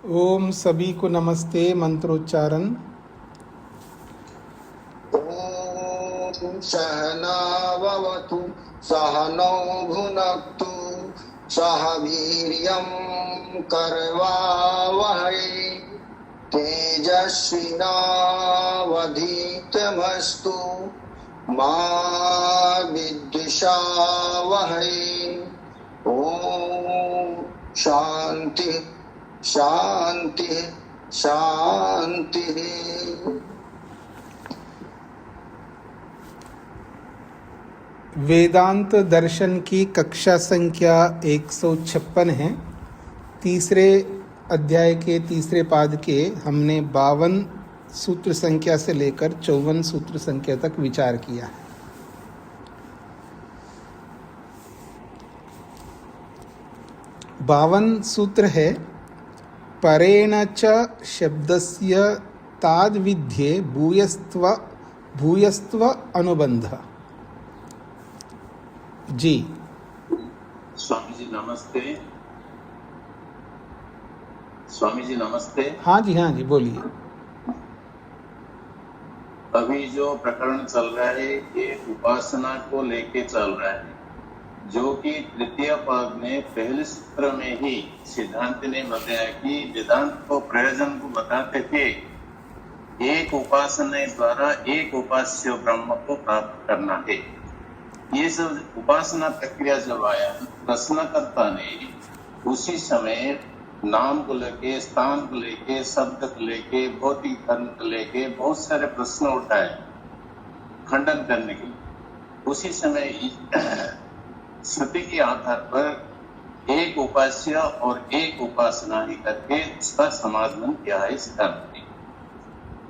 ओम सभी को नमस्ते। मंत्रोच्चारण। ओम सहनाववतु सहनौ भुनक्तु सह वीर्यं करवावहै तेजस्विनावधीतमस्तु मा विद्विषावहै। ओम शांति शांति शांति। वेदांत दर्शन की कक्षा संख्या 156 है। तीसरे अध्याय के तीसरे पाद के हमने 52 सूत्र संख्या से लेकर 54 सूत्र संख्या तक विचार किया है। बावन सूत्र है परेण च शब्दस्य ताद्विध्ये भूयस्त्व अनुबंध। जी स्वामी जी नमस्ते। स्वामी जी नमस्ते। हाँ जी बोलिए। अभी जो प्रकरण चल रहा है ये उपासना को लेके चल रहा है, जो कि तृतीय पाद में पहले सूत्र में ही सिद्धांत ने बताया कि वेदांत को प्रयोजन को बताते थे एक उपासना द्वारा एक उपास्य ब्रह्म को प्राप्त करना है। ये सब उपासना प्रक्रिया जब आया, प्रश्नकर्ता ने उसी समय नाम को लेके, स्थान को लेके, शब्द को लेके, भौतिक धर्म को लेके बहुत सारे प्रश्न उठाए खंडन करने के लिए। उसी समय श्रुति के आधार पर एक उपास्य और एक उपासना ही करके उसका समाधान किया है सिद्धांत ने।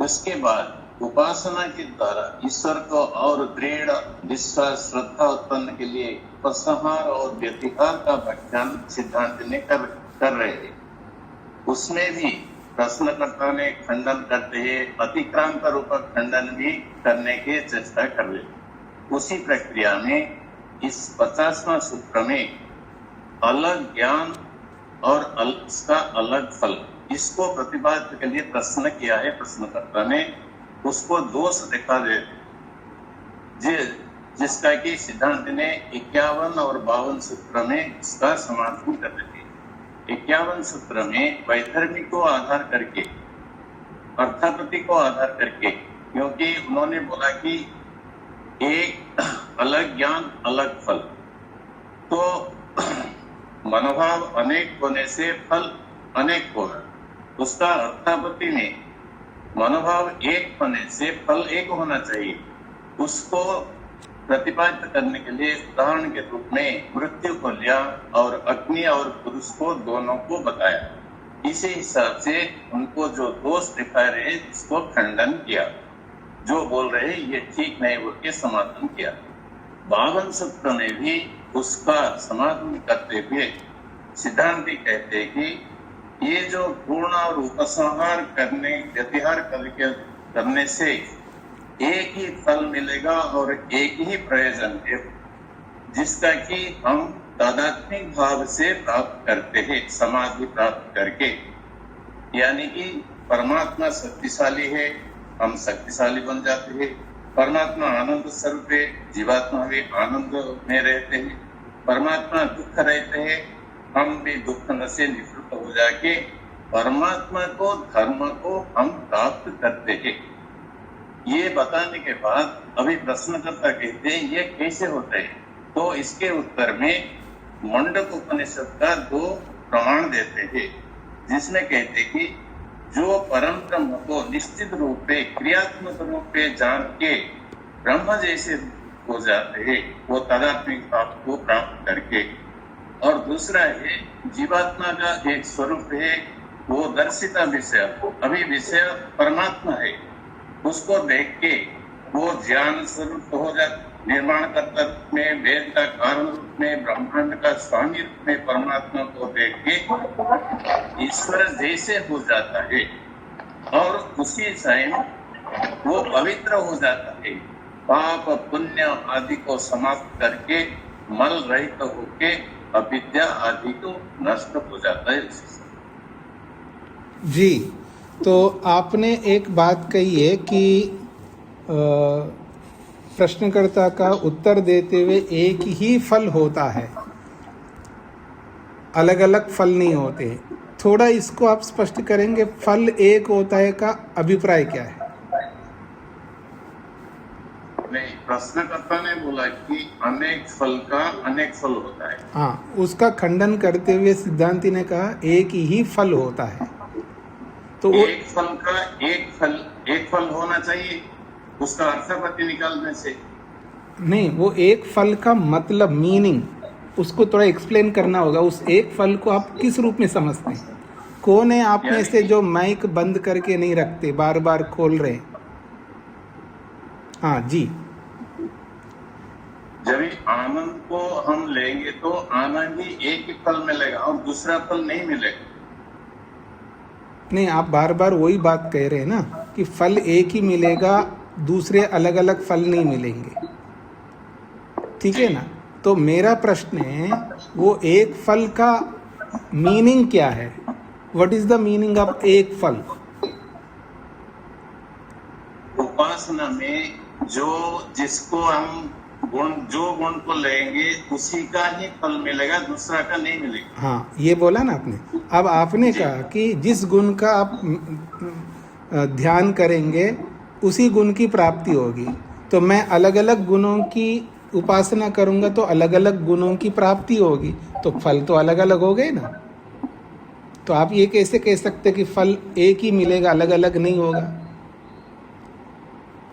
उसके बाद उपासना के द्वारा ईश्वर को और दृढ़ विश्वास श्रद्धा उत्पन्न के लिए उपसंहार और व्यतिहार का व्याख्यान सिद्धांत ने कर रहे हैं। उसमें भी प्रश्नकर्ता ने खंडन करते हैं, अतिक्रांत रूप खंडन भी करने की चेष्टा कर रहे। उसी प्रक्रिया में इस 50वां सूत्र में अलग ज्ञान और इसका अलग फल, इसको प्रतिपादन के लिए प्रश्न किया है प्रश्नकर्ता ने। उसको दोष दिखा दे जिसका कि सिद्धांत ने 51 और 52 सूत्र में इसका समाधान कर देते। 51 सूत्र में वैधर्मी को आधार करके, अर्थापत्ति को आधार करके, क्योंकि उन्होंने बोला कि एक अलग ज्ञान अलग फल, तो मनोभाव अनेक होने से फल अनेक होगा। उसका अर्थापत्ति में मनोभाव एक होने से फल एक होना चाहिए। उसको प्रतिपादित करने के लिए उदाहरण के रूप में मृत्यु को लिया और अग्नि और पुरुष को दोनों को बताया। इसी हिसाब से उनको जो दोष दिखा रहे उसको खंडन किया, जो बोल रहे ये ठीक नहीं बोल के समाधान किया। 52 सूत्र में भी उसका समाधान करते हुए सिद्धांती कहते हैं कि ये जो पूर्ण और उपसंहार करने, व्यतिहार करने से एक ही फल मिलेगा और एक ही प्रयोजन है, जिसका कि हम तादात्म्यिक भाव से प्राप्त करते हैं समाधि प्राप्त करके। यानी कि परमात्मा शक्तिशाली है, हम शक्तिशाली बन जाते हैं। परमात्मा आनंद स्वरूप है, जीवात्मा भी आनंद में रहते हैं। परमात्मा दुख रहते हैं, हम भी दुख से निवृत्त हो जाके परमात्मा को, धर्म को हम प्राप्त करते हैं। ये बताने के बाद अभी प्रश्नकर्ता कहते हैं ये कैसे होता है, तो इसके उत्तर में मंडक उपनिषद का 2 प्रमाण देते हैं, जिसमें कहते कि जो परम ब्रह्म को निश्चित रूप से क्रियात्मक रूप से जान के ब्रह्म जैसे हो जाते हैं, वो तादात्म्यिक भाव को प्राप्त करके। और दूसरा है जीवात्मा का एक स्वरूप है, वो दर्शिता विषय, अभी विषय परमात्मा है, उसको देख के वो ज्ञान स्वरूप हो जाता, निर्माण कर्ता में, वेद का कारण रूप में, ब्रह्मांड का स्वामी रूप में परमात्मा को देख के ईश्वर जैसे हो जाता है और उसी समय वो पवित्र हो जाता है। पाप पुण्य आदि को समाप्त करके मल रहित होके अविद्या आदि को नष्ट हो जाता है। जी, तो आपने एक बात कही है कि प्रश्नकर्ता का उत्तर देते हुए एक ही फल होता है, अलग अलग फल नहीं होते। थोड़ा इसको आप स्पष्ट करेंगे, फल एक होता है का अभिप्राय क्या है? नहीं, प्रश्नकर्ता ने बोला कि अनेक फल का अनेक फल होता है। हाँ, उसका खंडन करते हुए सिद्धांति ने कहा एक ही फल होता है। तो वो एक फल का एक फल होना चाहिए उसका अर्थापत्ति निकालने से। नहीं, वो एक फल का मतलब मीनिंग उसको थोड़ा एक्सप्लेन करना होगा। उस एक फल को आप किस रूप में समझते हैं? कौन है आप में से जो माइक बंद करके नहीं रखते, बार बार खोल रहे? हाँ जी। जब आनंद को हम लेंगे तो आनंद ही एक ही फल मिलेगा और दूसरा फल नहीं मिलेगा। नहीं, आप बार बार वही बात कह रहे हैं ना कि फल एक ही मिलेगा, दूसरे अलग अलग फल नहीं मिलेंगे, ठीक है ना? तो मेरा प्रश्न है वो एक फल का मीनिंग क्या है? What is the meaning of एक फल? उपासना में जिसको हम जो गुण को लेंगे उसी का ही फल मिलेगा, दूसरा का नहीं मिलेगा। हाँ, ये बोला ना आपने। अब आपने कहा कि जिस गुण का आप ध्यान करेंगे उसी गुण की प्राप्ति होगी। तो मैं अलग अलग गुणों की उपासना करूंगा तो अलग अलग गुणों की प्राप्ति होगी, तो फल तो अलग अलग हो गए ना। तो आप ये कैसे कह सकते कि फल एक ही मिलेगा, अलग अलग नहीं होगा?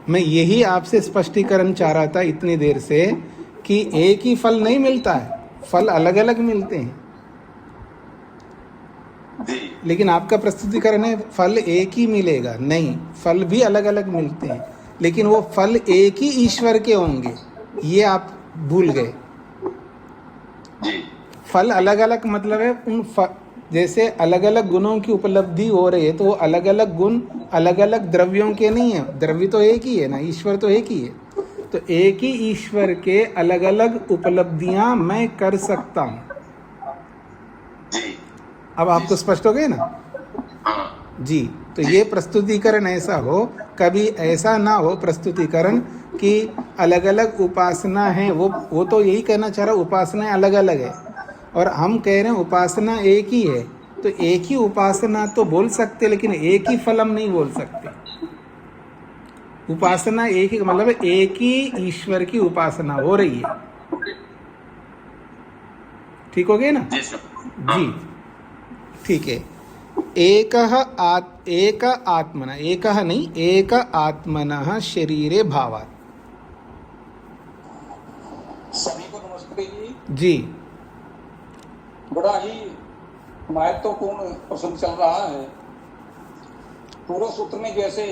मैं यही आपसे स्पष्टीकरण चाह रहा था इतनी देर से कि एक ही फल नहीं मिलता है, फल अलग अलग मिलते हैं। लेकिन आपका प्रस्तुतिकरण है फल एक ही मिलेगा। नहीं, फल भी अलग अलग मिलते हैं, लेकिन वो फल एक ही ईश्वर के होंगे, ये आप भूल गए। फल अलग अलग मतलब है उन जैसे अलग अलग गुणों की उपलब्धि हो रही है तो वो अलग अलग गुण अलग अलग द्रव्यों के नहीं है। द्रव्य तो एक ही है ना, ईश्वर तो एक ही है। तो एक ही ईश्वर के अलग अलग उपलब्धियां मैं कर सकता हूं। अब आपको स्पष्ट हो गए ना? जी। तो ये प्रस्तुतिकरण ऐसा हो, कभी ऐसा ना हो प्रस्तुतिकरण कि अलग अलग उपासना है। वो तो यही कहना चाह रहा है उपासनाएं अलग अलग है, और हम कह रहे हैं उपासना एक ही है। तो एक ही उपासना तो बोल सकते, लेकिन एक ही फल हम नहीं बोल सकते। उपासना एक ही मतलब एक ही ईश्वर की उपासना हो रही है। ठीक हो गया ना? जी, ठीक है। एक आत्मना, एक नहीं, एक आत्मनः शरीरे भावात्। सभी को नमस्ते जी। जी, बड़ा ही महत्वपूर्ण प्रसंग चल रहा है। पूर्व सूत्र में जैसे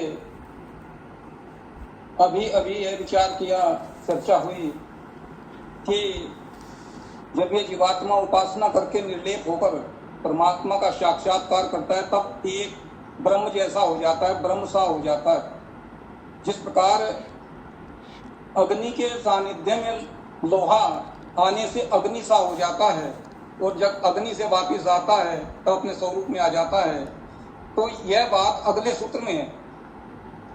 अभी यह विचार किया, चर्चा हुई कि जब ये जीवात्मा उपासना करके निर्लेप होकर परमात्मा का साक्षात्कार करता है तब एक ब्रह्म जैसा हो जाता है, ब्रह्म सा हो जाता है। जिस प्रकार अग्नि के सानिध्य में लोहा आने से अग्नि सा हो जाता है और जब अग्नि से वापिस आता है तब अपने स्वरूप में आ जाता है। तो यह बात अगले सूत्र में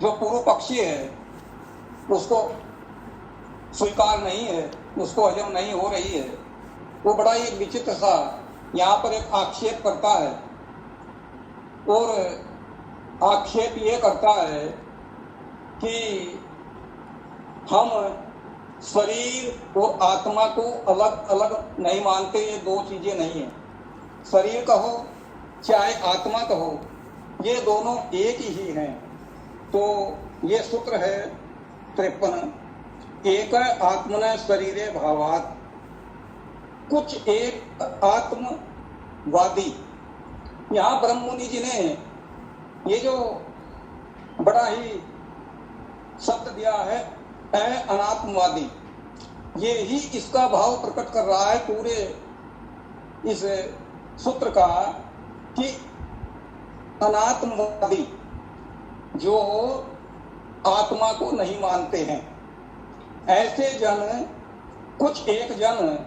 जो पूर्व पक्षी है उसको स्वीकार नहीं है, उसको हजम नहीं हो रही है। वो बड़ा ही विचित्र सा यहाँ पर एक आक्षेप करता है, और आक्षेप ये करता है कि हम शरीर और आत्मा को अलग अलग नहीं मानते। ये दो चीजें नहीं है। शरीर कहो चाहे आत्मा कहो, ये दोनों एक ही हैं। तो ये सूत्र है 53, एक आत्मना शरीरे भावात्। कुछ एक आत्मवादी, यहाँ ब्रह्ममुनि जी ने ये जो बड़ा ही शब्द दिया है अनात्मवादी, ये ही इसका भाव प्रकट कर रहा है पूरे इस सूत्र का कि अनात्मवादी जो आत्मा को नहीं मानते हैं, ऐसे जन, कुछ एक जन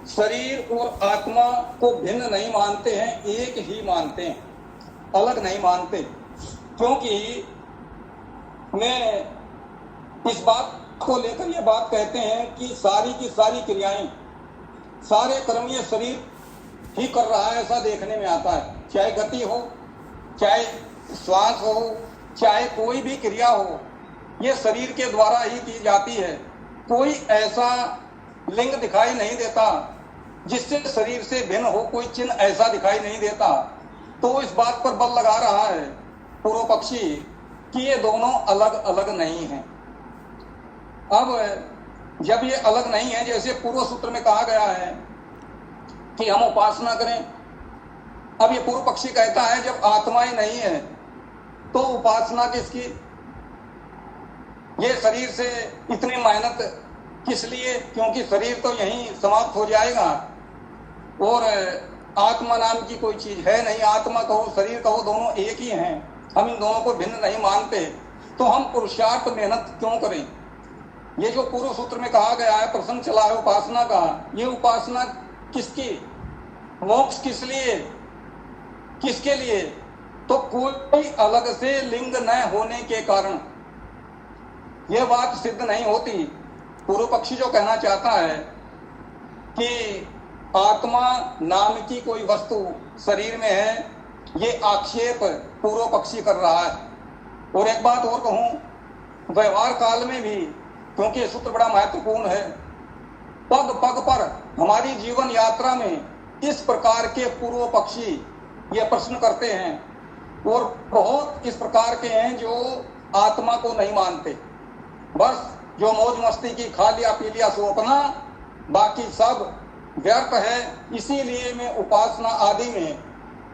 शरीर और आत्मा को भिन्न नहीं मानते हैं, एक ही मानते हैं। अलग नहीं मानते, क्योंकि मैं इस बात को लेकर ये बात कहते हैं कि सारी की सारी क्रियाएं, सारे कर्म ये शरीर ही कर रहा है ऐसा देखने में आता है। चाहे गति हो, चाहे श्वास हो, चाहे कोई भी क्रिया हो, ये शरीर के द्वारा ही की जाती है। कोई ऐसा लिंग दिखाई नहीं देता जिससे शरीर से भिन्न हो, कोई चिन्ह ऐसा दिखाई नहीं देता। तो इस बात पर बल लगा रहा है पूर्व पक्षी कि ये दोनों अलग अलग नहीं हैं। अब जब ये अलग नहीं है, जैसे पूर्व सूत्र में कहा गया है कि हम उपासना करें, अब ये पूर्व पक्षी कहता है जब आत्मा ही नहीं है तो उपासना किसकी? ये शरीर से इतनी मेहनत किस लिए? क्योंकि शरीर तो यहीं समाप्त हो जाएगा और आत्मा नाम की कोई चीज है नहीं। आत्मा कहो, शरीर कहो, दोनों एक ही हैं। हम इन दोनों को भिन्न नहीं मानते, तो हम पुरुषार्थ मेहनत क्यों करें? ये जो पूर्व सूत्र में कहा गया है, प्रसंग चला है उपासना का, ये उपासना किसकी? मोक्ष किस लिए, किसके लिए? तो कोई अलग से लिंग न होने के कारण यह बात सिद्ध नहीं होती। पूर्व पक्षी जो कहना चाहता है कि आत्मा नाम की कोई वस्तु शरीर में है, ये आक्षेप पूर्व पक्षी कर रहा है। और एक बात और कहूं, व्यवहार काल में भी, क्योंकि ये सूत्र बड़ा महत्वपूर्ण है, पग पग पर हमारी जीवन यात्रा में इस प्रकार के पूर्व पक्षी ये प्रश्न करते हैं और बहुत इस प्रकार के हैं जो आत्मा को नहीं मानते। बस जो मौज मस्ती की खा लिया पी लिया सो अपना, बाकी सब व्यर्थ है। इसीलिए मैं उपासना आदि में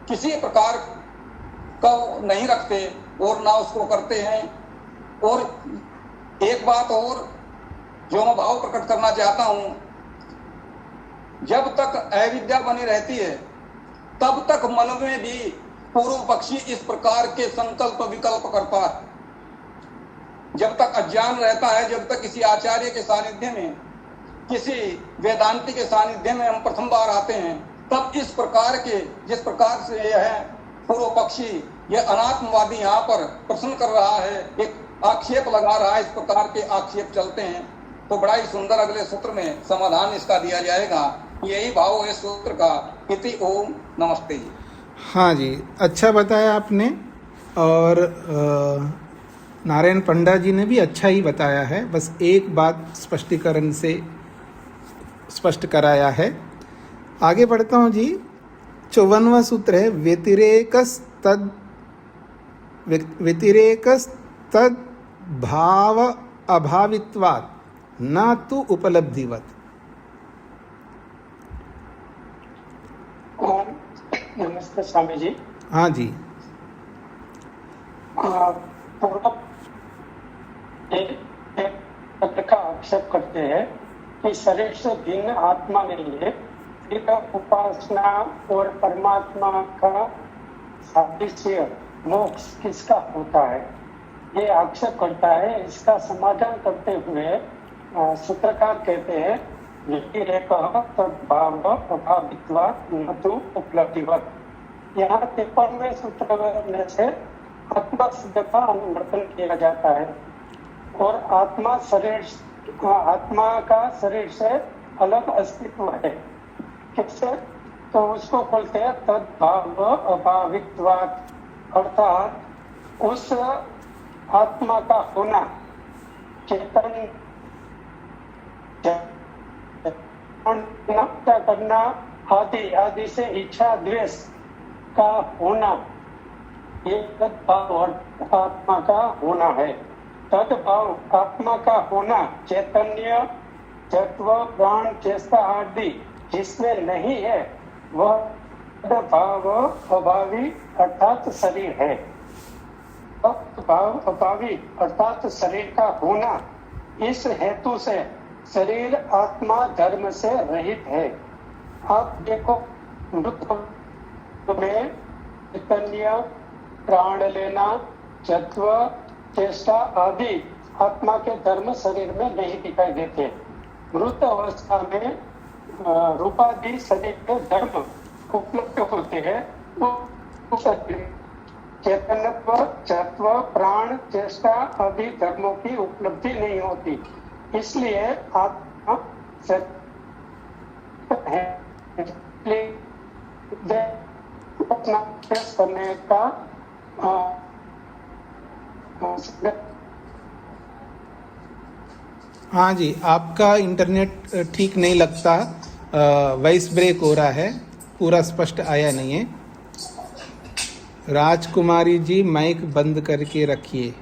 किसी प्रकार का नहीं रखते और ना उसको करते हैं। और एक बात और जो मैं भाव प्रकट करना चाहता हूं, जब तक अविद्या बनी रहती है तब तक मन में भी पूर्व पक्षी इस प्रकार के संकल्प विकल्प करता है। जब तक अज्ञान रहता है, जब तक किसी आचार्य के सानिध्य में, किसी वेदांती के सानिध्य में हम प्रथम बार आते हैं, तब इस प्रकार के, जिस प्रकार से यह है पूर्व पक्षी, यह अनात्मवादी यहाँ पर प्रश्न कर रहा है, एक आक्षेप लगा रहा है, इस प्रकार के आक्षेप चलते हैं। तो बड़ा ही सुंदर अगले सूत्र में समाधान इसका दिया जाएगा। यही भाव है सूत्र का। इति ओम नमस्ते। हाँ जी, अच्छा बताया आपने। और नारायण पंडा जी ने भी अच्छा ही बताया है, बस एक बात स्पष्टीकरण से स्पष्ट कराया है। आगे बढ़ता हूँ जी। 54वां सूत्र है व्यतिरेकस्तद भाव अभावित्वात् न तु उपलब्धिवत्। नमस्ते स्वामी जी। हाँ जी। पूर्व एक का आक्षेप करते हैं कि शरीर से भिन्न आत्मा नहीं है, फिर उपासना और परमात्मा का सादृश्य मोक्ष किसका होता है, ये आक्षेप करता है। इसका समाधान करते हुए सूत्रकार कहते हैं व्यतिरेकः तद्भाव अभावित्वात् न तु उपलब्धिवत्। यहाँ 53वें सूत्र में से आत्मा शब्द का अनुवर्तन किया जाता है और आत्मा का शरीर से अलग अस्तित्व है। किससे? तो उसको बोलते हैं तद्भाव अभावित्वात्, अर्थात उस आत्मा का होना, चेतन करना आदि से इच्छा द्वेष का होना, ये तद्भाव आत्मा का होना है। तद्भाव आत्मा का होना चैतन्य, तत्व, प्राण, चेष्टा आदि जिसमें नहीं है वह तद्भाव अभावी अर्थात शरीर है। तद्भाव अभावी अर्थात शरीर का होना, इस हेतु से शरीर आत्मा धर्म से रहित है। आप देखो मृत में चैतन्य, प्राण लेना, तत्व, चेष्टा आदि आत्मा के धर्म शरीर में नहीं दिखाई देते। मृत अवस्था में रूपादि शरीर के धर्म उपलब्ध होते हैं। चैतन्यत्व, तत्व, प्राण, चेष्टा आदि धर्मों की उपलब्धि नहीं होती। इसलिए आत्मा सत्य है। अपना अभ्यास करने का हाँ जी, आपका इंटरनेट ठीक नहीं लगता, वॉइस ब्रेक हो रहा है, पूरा स्पष्ट आया नहीं है। राजकुमारी जी माइक बंद करके रखिए।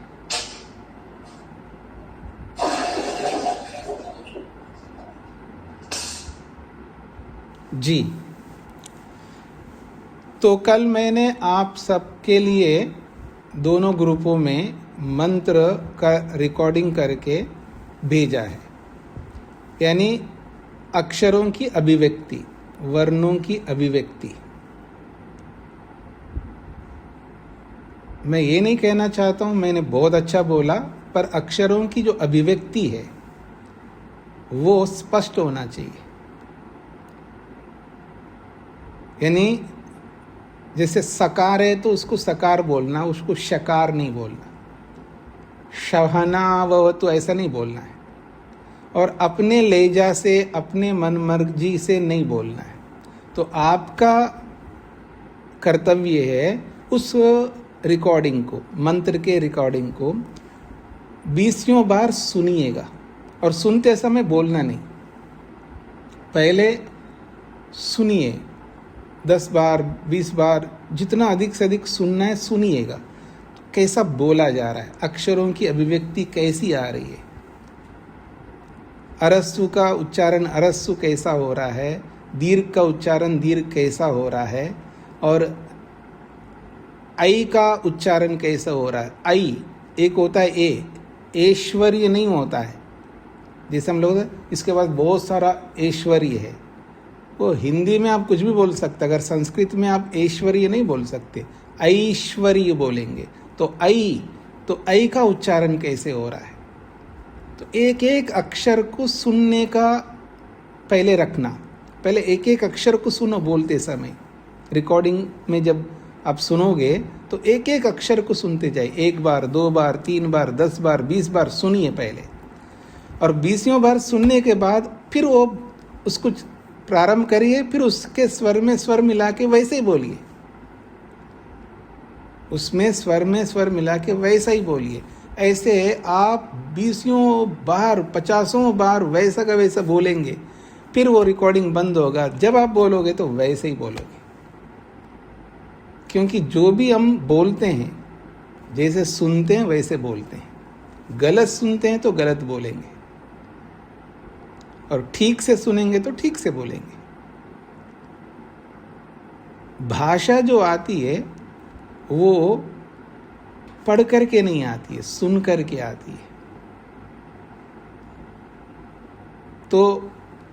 जी, तो कल मैंने आप सबके लिए दोनों ग्रुपों में मंत्र का रिकॉर्डिंग करके भेजा है, यानी अक्षरों की अभिव्यक्ति, वर्णों की अभिव्यक्ति। मैं ये नहीं कहना चाहता हूँ मैंने बहुत अच्छा बोला, पर अक्षरों की जो अभिव्यक्ति है वो स्पष्ट होना चाहिए। यानी जैसे सकार है तो उसको सकार बोलना, उसको शकार नहीं बोलना। शहना ववतु ऐसा नहीं बोलना है, और अपने लहजा से, अपने मन मर्जी से नहीं बोलना है। तो आपका कर्तव्य है उस रिकॉर्डिंग को, मंत्र के रिकॉर्डिंग को 20 बार सुनिएगा, और सुनते समय बोलना नहीं। पहले सुनिए 10 बार 20 बार, जितना अधिक से अधिक सुनना है सुनिएगा, कैसा बोला जा रहा है, अक्षरों की अभिव्यक्ति कैसी आ रही है, अरस्सु का उच्चारण अरस्सु कैसा हो रहा है, दीर्घ का उच्चारण दीर्घ कैसा हो रहा है, और आई का उच्चारण कैसा हो रहा है। आई एक होता है ऐश्वर्य नहीं होता है, जैसे हम लोग इसके बाद बहुत सारा ऐश्वर्य है, वो हिंदी में आप कुछ भी बोल सकते, अगर संस्कृत में आप ऐश्वर्य नहीं बोल सकते, ऐश्वर्य बोलेंगे। तो आई का उच्चारण कैसे हो रहा है, तो एक एक अक्षर को सुनने का पहले रखना, पहले एक एक अक्षर को सुनो बोलते समय। रिकॉर्डिंग में जब आप सुनोगे तो एक एक अक्षर को सुनते जाइए, 1 बार 2 बार 3 बार 10 बार 20 बार सुनिए पहले, और 20 बार सुनने के बाद फिर वो उसको प्रारंभ करिए, फिर उसके स्वर में स्वर मिला के वैसे ही बोलिए, उसमें स्वर में स्वर मिला के वैसा ही बोलिए। ऐसे आप 20 बार 50 बार वैसा का वैसा बोलेंगे, फिर वो रिकॉर्डिंग बंद होगा। जब आप बोलोगे तो वैसे ही बोलोगे, क्योंकि जो भी हम बोलते हैं जैसे सुनते हैं वैसे बोलते हैं। गलत सुनते हैं तो गलत बोलेंगे, और ठीक से सुनेंगे तो ठीक से बोलेंगे। भाषा जो आती है वो पढ़ करके नहीं आती है, सुन करके आती है। तो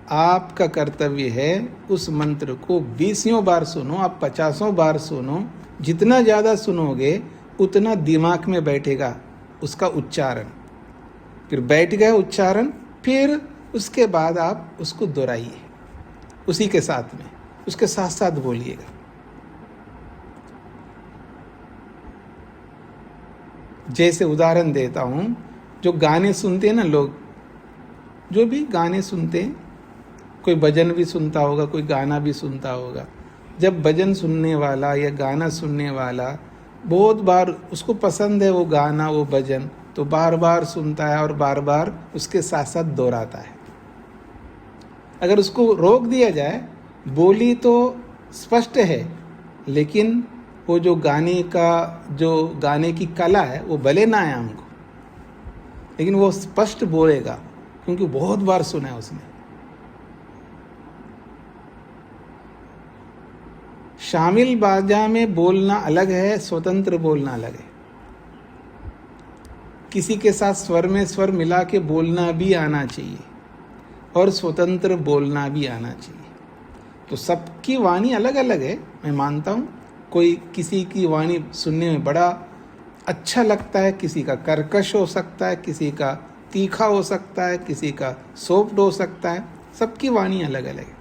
आपका कर्तव्य है उस मंत्र को 20 बार सुनो, आप 50 बार सुनो। जितना ज़्यादा सुनोगे उतना दिमाग में बैठेगा उसका उच्चारण। फिर बैठ गया उच्चारण, फिर उसके बाद आप उसको दोहराइए उसी के साथ में, उसके साथ साथ बोलिएगा। जैसे उदाहरण देता हूँ, जो गाने सुनते हैं ना लोग, जो भी गाने सुनते हैं, कोई भजन भी सुनता होगा, कोई गाना भी सुनता होगा। जब भजन सुनने वाला या गाना सुनने वाला बहुत बार उसको पसंद है वो गाना वो भजन, तो बार बार सुनता है और बार बार उसके साथ साथ दोहराता है। अगर उसको रोक दिया जाए, बोली तो स्पष्ट है, लेकिन वो जो गाने की कला है वो भले ना आए हमको, लेकिन वो स्पष्ट बोलेगा क्योंकि बहुत बार सुना है उसने। शामिल बाजा में बोलना अलग है, स्वतंत्र बोलना अलग है। किसी के साथ स्वर में स्वर मिला के बोलना भी आना चाहिए और स्वतंत्र बोलना भी आना चाहिए। तो सबकी वाणी अलग अलग है, मैं मानता हूँ। कोई किसी की वाणी सुनने में बड़ा अच्छा लगता है, किसी का कर्कश हो सकता है, किसी का तीखा हो सकता है, किसी का सॉफ्ट हो सकता है। सबकी वाणी अलग अलग है।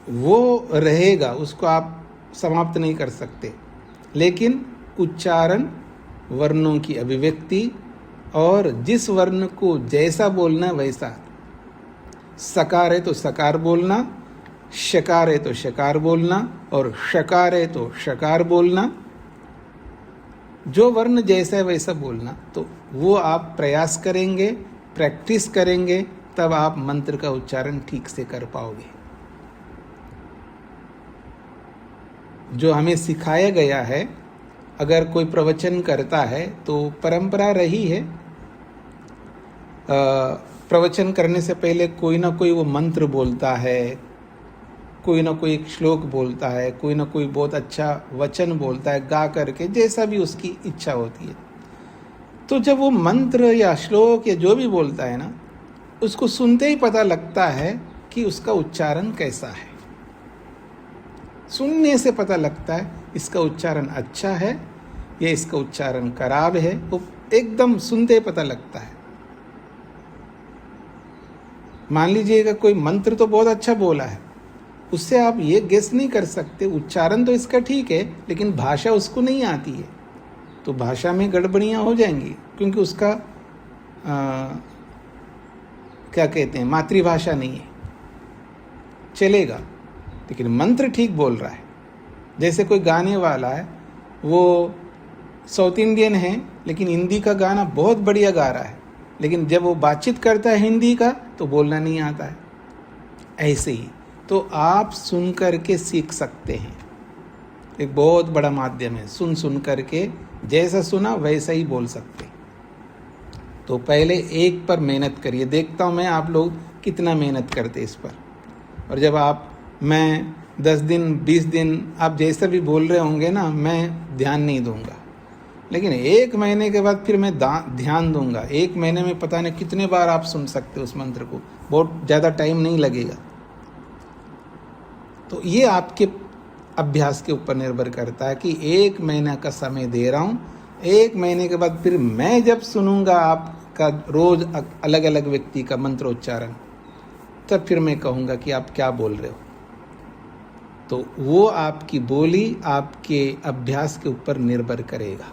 वो रहेगा, उसको आप समाप्त नहीं कर सकते। लेकिन उच्चारण, वर्णों की अभिव्यक्ति और जिस वर्ण को जैसा बोलना वैसा, सकार है तो सकार बोलना, शकार है तो शकार बोलना और शकार है तो शकार बोलना, जो वर्ण जैसा है वैसा बोलना। तो वो आप प्रयास करेंगे, प्रैक्टिस करेंगे, तब आप मंत्र का उच्चारण ठीक से कर पाओगे। जो हमें सिखाया गया है, अगर कोई प्रवचन करता है तो परंपरा रही है, प्रवचन करने से पहले कोई ना कोई वो मंत्र बोलता है, कोई ना कोई एक श्लोक बोलता है, कोई ना कोई बहुत अच्छा वचन बोलता है गा करके, जैसा भी उसकी इच्छा होती है। तो जब वो मंत्र या श्लोक या जो भी बोलता है ना, उसको सुनते ही पता लगता है कि उसका उच्चारण कैसा है। सुनने से पता लगता है इसका उच्चारण अच्छा है या इसका उच्चारण खराब है, वो एकदम सुनते ही पता लगता है। मान लीजिएगा कोई मंत्र तो बहुत अच्छा बोला है, उससे आप ये गेस नहीं कर सकते, उच्चारण तो इसका ठीक है लेकिन भाषा उसको नहीं आती है, तो भाषा में गड़बड़ियाँ हो जाएंगी, क्योंकि उसका क्या कहते हैं, मातृभाषा नहीं है, चलेगा। लेकिन मंत्र ठीक बोल रहा है। जैसे कोई गाने वाला है, वो साउथ इंडियन है लेकिन हिंदी का गाना बहुत बढ़िया गा रहा है, लेकिन जब वो बातचीत करता है हिंदी का तो बोलना नहीं आता है। ऐसे ही तो आप सुन करके सीख सकते हैं, एक बहुत बड़ा माध्यम है। सुन करके जैसा सुना वैसा ही बोल सकते। तो पहले एक पर मेहनत करिए, देखता हूँ मैं आप लोग कितना मेहनत करते इस पर। और जब मैं 10 दिन 20 दिन आप जैसा भी बोल रहे होंगे ना, मैं ध्यान नहीं दूंगा, लेकिन 1 महीने के बाद फिर मैं ध्यान दूंगा। 1 महीने में पता नहीं कितने बार आप सुन सकते हो उस मंत्र को, बहुत ज़्यादा टाइम नहीं लगेगा। तो ये आपके अभ्यास के ऊपर निर्भर करता है कि 1 महीना का समय दे रहा हूँ। 1 महीने के बाद फिर मैं जब सुनूंगा आपका रोज अलग अलग व्यक्ति का मंत्रोच्चारण, तब फिर मैं कहूँगा कि आप क्या बोल रहे हो। तो वो आपकी बोली आपके अभ्यास के ऊपर निर्भर करेगा।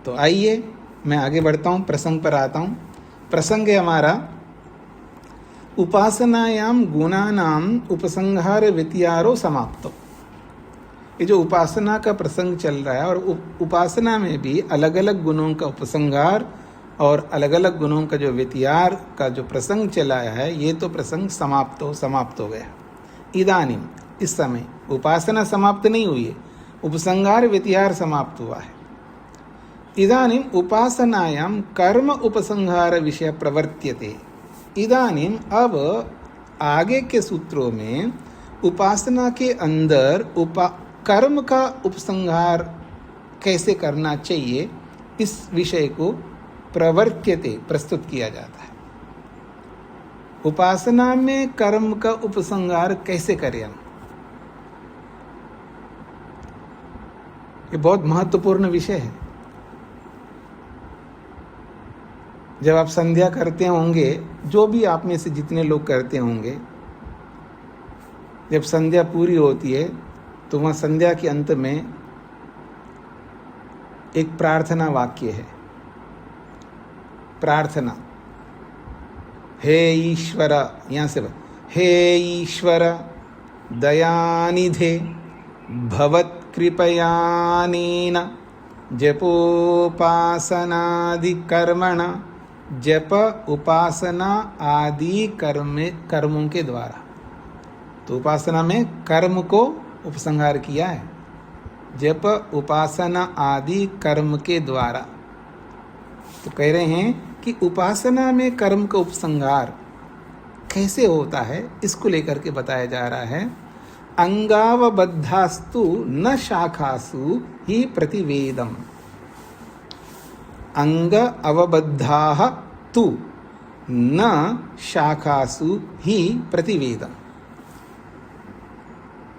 तो आइए मैं आगे बढ़ता हूँ, प्रसंग पर आता हूँ। प्रसंग है हमारा उपासनायाम गुणानाम उपसंहार व्यतियारो समाप्तो। ये जो उपासना का प्रसंग चल रहा है, और उपासना में भी अलग अलग गुणों का उपसंहार और अलग अलग गुणों का जो व्यतियार का जो प्रसंग चलाया है, ये तो प्रसंग समाप्त हो गया। इदानीम, इस समय उपासना समाप्त नहीं हुई है, उपसंहार व्यतिहार समाप्त हुआ है। इदानीम उपासनायाम कर्म उपसंहार विषय प्रवर्त्यते। इदानीम, अब आगे के सूत्रों में उपासना के अंदर कर्म का उपसंहार कैसे करना चाहिए, इस विषय को प्रवर्त्यते प्रस्तुत किया जाता है। उपासना में कर्म का उपसंहार कैसे करें हम, ये बहुत महत्वपूर्ण विषय है। जब आप संध्या करते होंगे, जो भी आप में से जितने लोग करते होंगे, जब संध्या पूरी होती है तो वहाँ संध्या के अंत में एक प्रार्थना वाक्य है। प्रार्थना, हे ईश्वर, यहाँ से हे ईश्वर दयानिधे भवत् कृपयानेन जपोपासनादि कर्मण, जप उपासना आदि कर्मों के द्वारा। तो उपासना में कर्म को उपसंहार किया है, जप उपासना आदि कर्म के द्वारा। तो कह रहे हैं कि उपासना में कर्म का उपसंहार कैसे होता है, इसको लेकर के बताया जा रहा है। अंगावबद्धास्तु न शाखासु ही प्रतिवेदम। अंग अवबद्धाः तु न शाखासु ही प्रतिवेदम।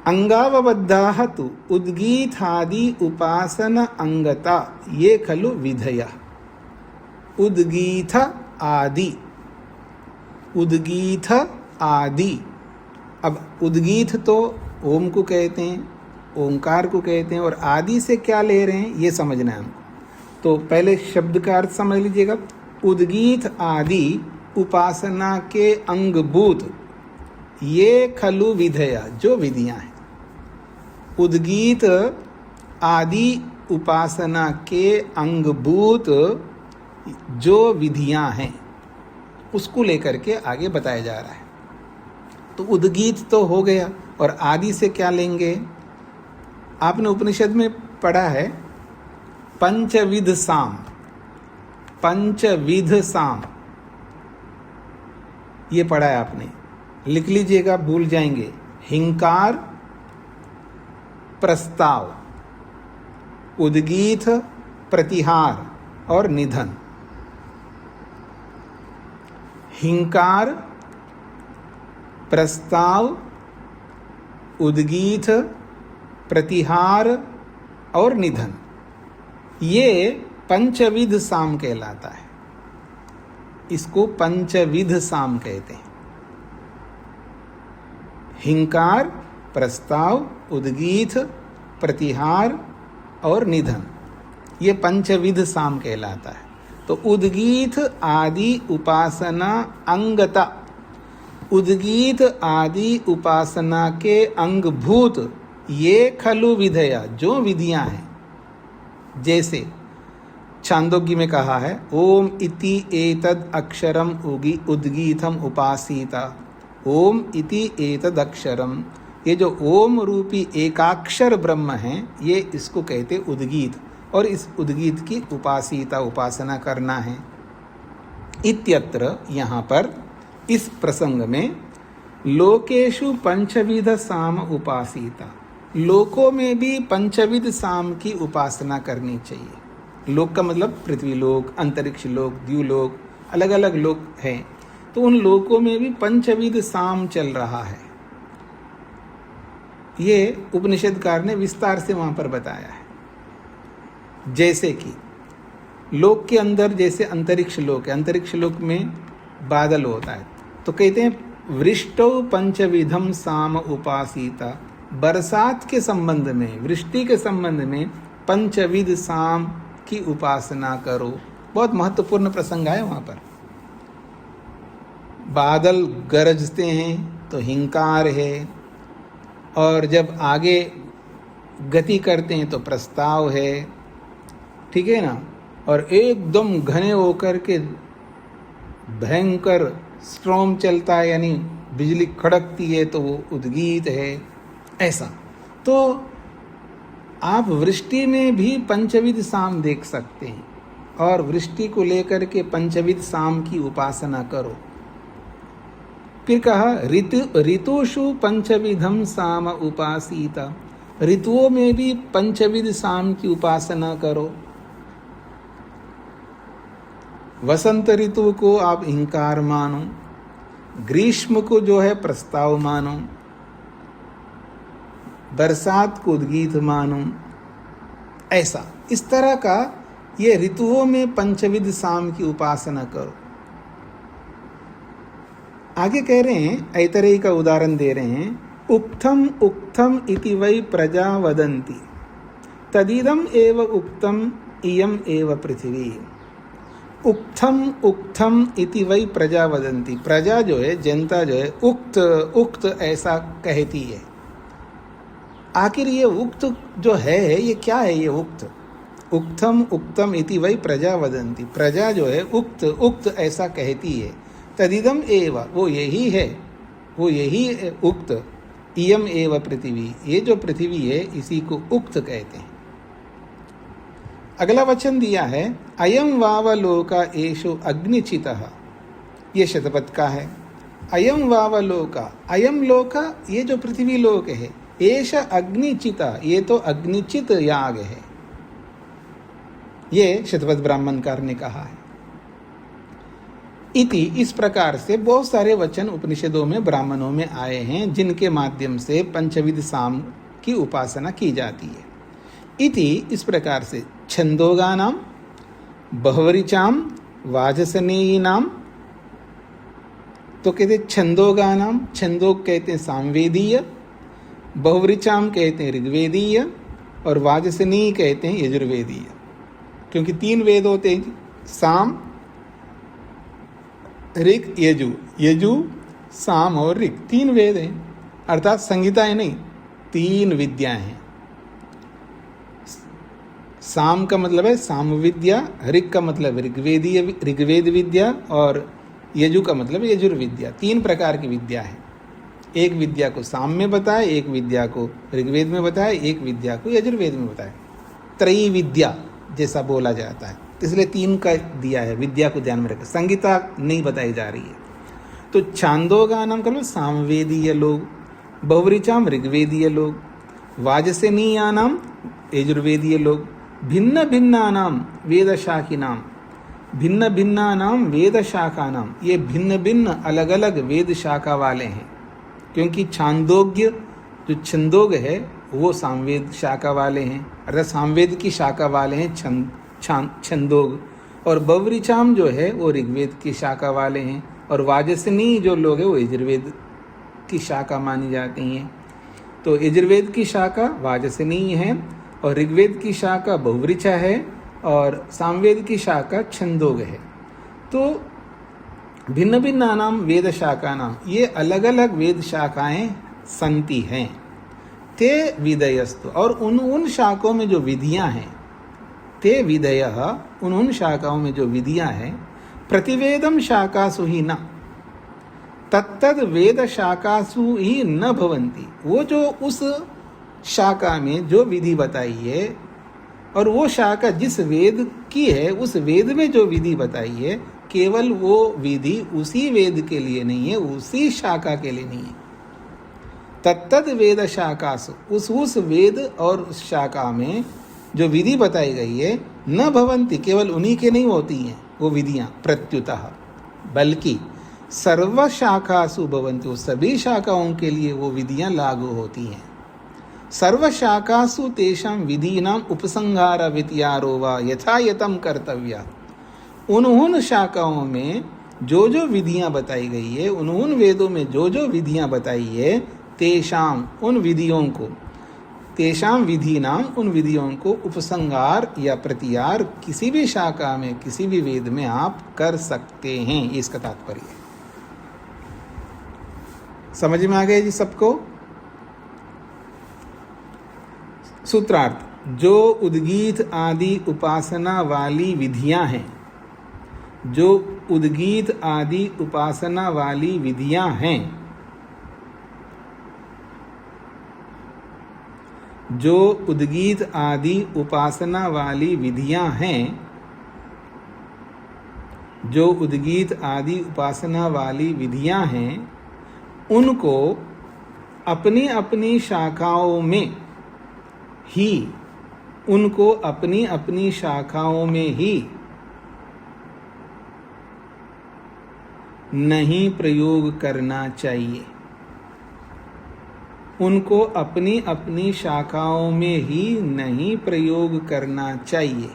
अंगावबद्धाः तु उद्गीतादि उपासन अंगता ये खलु विधयः। उद्गीत आदि अब उद्गीत तो ओम को कहते हैं, ओंकार को कहते हैं, और आदि से क्या ले रहे हैं ये समझना है हमको। तो पहले शब्द का अर्थ समझ लीजिएगा। उद्गीत आदि उपासना के अंगभूत ये खलु विधया, जो विधियां हैं। उद्गीत आदि उपासना के अंगभूत जो विधियां हैं उसको लेकर के आगे बताया जा रहा है। तो उद्गीत तो हो गया, और आदि से क्या लेंगे? आपने उपनिषद में पढ़ा है पंचविध साम, पंचविध साम ये पढ़ा है आपने, लिख लीजिएगा, भूल जाएंगे। हिंकार, प्रस्ताव, उद्गीत, प्रतिहार और निधन। हिंकार, प्रस्ताव, उद्गीत, प्रतिहार और निधन, ये पंचविध साम कहलाता है। इसको पंचविध साम कहते हैं। हिंकार, प्रस्ताव, उद्गीत, प्रतिहार और निधन, ये पंचविध साम कहलाता है। तो उद्गीत आदि उपासना अंगता, उद्गीत आदि उपासना के अंगभूत ये खलु विधया, जो विधियां हैं। जैसे छांदोग्य में कहा है ओम इति एतद अक्षरम उद्गीतम उपासीता, ओम इति एतद अक्षरम, ये जो ओम रूपी एकाक्षर ब्रह्म है ये इसको कहते उद्गीत, और इस उद्गीत की उपासीता, उपासना करना है। इत्यत्र, यहाँ पर इस प्रसंग में लोकेषु पंचविध साम उपासीता, लोकों में भी पंचविध साम की उपासना करनी चाहिए। लोक का मतलब पृथ्वी लोक, अंतरिक्ष लोक, द्युलोक, अलग अलग लोक हैं। तो उन लोकों में भी पंचविध साम चल रहा है। ये उपनिषदकार ने विस्तार से वहां पर बताया है। जैसे कि लोक के अंदर जैसे अंतरिक्ष लोक है, अंतरिक्ष लोक में बादल होता है, तो कहते हैं वृष्टौ पंचविधम साम उपासीता, बरसात के संबंध में, वृष्टि के संबंध में पंचविध साम की उपासना करो। बहुत महत्वपूर्ण प्रसंग है वहां पर। बादल गरजते हैं तो हिंकार है, और जब आगे गति करते हैं तो प्रस्ताव है, ठीक है ना। और एकदम घने होकर के भयंकर स्ट्रॉम चलता है, यानी बिजली खड़कती है, तो वो उद्गीत है। ऐसा तो आप वृष्टि में भी पंचविध साम देख सकते हैं, और वृष्टि को लेकर के पंचविध साम की उपासना करो। फिर कहा ऋतुषु पंचविधम साम उपासीता, ऋतुओं में भी पंचविध साम की उपासना करो। वसंत ऋतु को आप हिंकार मानो, ग्रीष्म को जो है प्रस्ताव मानो, बरसात को उद्गीत मानो। ऐसा इस तरह का ये ऋतुओं में पंचविध साम की उपासना करो। आगे कह रहे हैं, ऐतरेय का उदाहरण दे रहे हैं, उक्थम उक्थम इति वै प्रजा वदन्ति तदिदम एव उक्तम इयम एव पृथ्वी। उक्थम उक्थम इति वै प्रजा वदन्ति, प्रजा जो है, जनता जो है, उक्त उक्त ऐसा कहती है। आखिर ये उक्त जो है ये क्या है? ये उक्त, उक्थम उक्तम इति वै प्रजा वदन्ति, प्रजा जो है उक्त उक्त ऐसा कहती है। तदिदम एव, वो यही है, वो यही उक्त, इयम एव पृथ्वी, ये जो पृथ्वी है इसी को उक्त कहते हैं। अगला वचन दिया है अयम वावलोका एषु अग्निचितः, ये शतपथ का है। अयम वावलोका, अयम लोका ये जो पृथ्वी लोक है, एष अग्निचिता ये तो अग्निचित याग है, ये शतपथ ब्राह्मणकार ने कहा है। इति, इस प्रकार से बहुत सारे वचन उपनिषदों में ब्राह्मणों में आए हैं जिनके माध्यम से पंचविध साम की उपासना की जाती है। इति, इस प्रकार से छंदोगानाम, बहवरिचाम, वाजसनेयीनाम, तो कहते छंदोगानाम, छंदोग कहते हैं सामवेदीय, बहुवृचाम कहते हैं ऋग्वेदीय, और वाजसनी कहते हैं यजुर्वेदीय। क्योंकि 3 वेद होते हैं, साम, ऋग, यजु। यजु, साम और ऋग 3 वेद हैं, अर्थात संहिताएं नहीं, 3 विद्याएं हैं। साम का मतलब है साम विद्या, ऋग का मतलब ऋग्वेद विद्या, और यजु का मतलब यजुर्विद्या। 3 प्रकार की विद्या है। एक विद्या को साम में बताए, एक विद्या को ऋग्वेद में बताए, एक विद्या को यजुर्वेद में बताए। त्रयी विद्या जैसा बोला जाता है, इसलिए 3 का दिया है। विद्या को ध्यान में रखें, संगीता नहीं बताई जा रही है। तो छांदोगानाम का मतलब सामवेदीय लोग, बहुवृचाम ऋग्वेदीय लोग, वाजसेनीयानाम यजुर्वेदीय लोग, भिन्न भिन्नानाम वेद शाखिनाम, भिन्न भिन्नानाम वेद शाखानाम, ये भिन्न भिन्न अलग अलग वेद शाखा वाले हैं। क्योंकि छांदोग्य जो छंदोग है वो सामवेद शाखा वाले हैं, अर्थात सामवेद की शाखा वाले हैं छंदोग, और बहुवृचाम जो है वो ऋग्वेद की शाखा वाले हैं, और वाजसनी जो लोग हैं वो यजुर्वेद की शाखा मानी जाती हैं। तो यजुर्वेद की शाखा वाजसनी है, और ऋग्वेद की शाखा बहुवृचा है, और सामवेद की शाखा छंदोग है। तो भिन्न भिन्न नाम वेद शाखा नाम, ये अलग अलग वेद शाखाएं संति हैं। ते विधयस्तु, और उन शाखाओं में जो विधियां हैं, ते विधयः, उन शाखाओं में जो विधियां हैं, प्रतिवेदम शाखासु ही न तत्तद वेद शाखासु ही न भवन्ति, वो जो उस शाखा में जो विधि बताई है, और वो शाखा जिस वेद की है, उस वेद में जो विधि बताई है, केवल वो विधि उसी वेद के लिए नहीं है, उसी शाखा के लिए नहीं है। तत्तद वेद शाखासु, उस वेद और उस शाखा में जो विधि बताई गई है, न भवन्ति, केवल उन्हीं के नहीं होती हैं वो विधियां, प्रत्युतः, बल्कि सर्व शाखासु भवन्ति, वो सभी शाखाओं के लिए वो विधियां लागू होती हैं। सर्व शाखासु तेषां विधीनां उपसंहार वित्यारो वा यथायथम कर्तव्या, उन शाखाओं में जो जो विधियां बताई गई है, उन वेदों में जो जो विधियां बताई है, तेषाम, उन विधियों को, तेषाम विधीनाम, उन विधियों को उपसंहार या प्रतिहार किसी भी शाखा में, किसी भी वेद में आप कर सकते हैं। इसका तात्पर्य समझ में आ गया जी सबको? सूत्रार्थ, जो उद्गीत आदि उपासना वाली विधियां हैं, जो उद्गीत आदि उपासना वाली विधियां हैं, जो उद्गीत आदि उपासना वाली विधियां हैं, जो उद्गीत आदि उपासना वाली विधियां हैं, उनको अपनी अपनी शाखाओं में ही, उनको अपनी अपनी शाखाओं में ही नहीं प्रयोग करना चाहिए। उनको अपनी अपनी शाखाओं में ही नहीं प्रयोग करना चाहिए।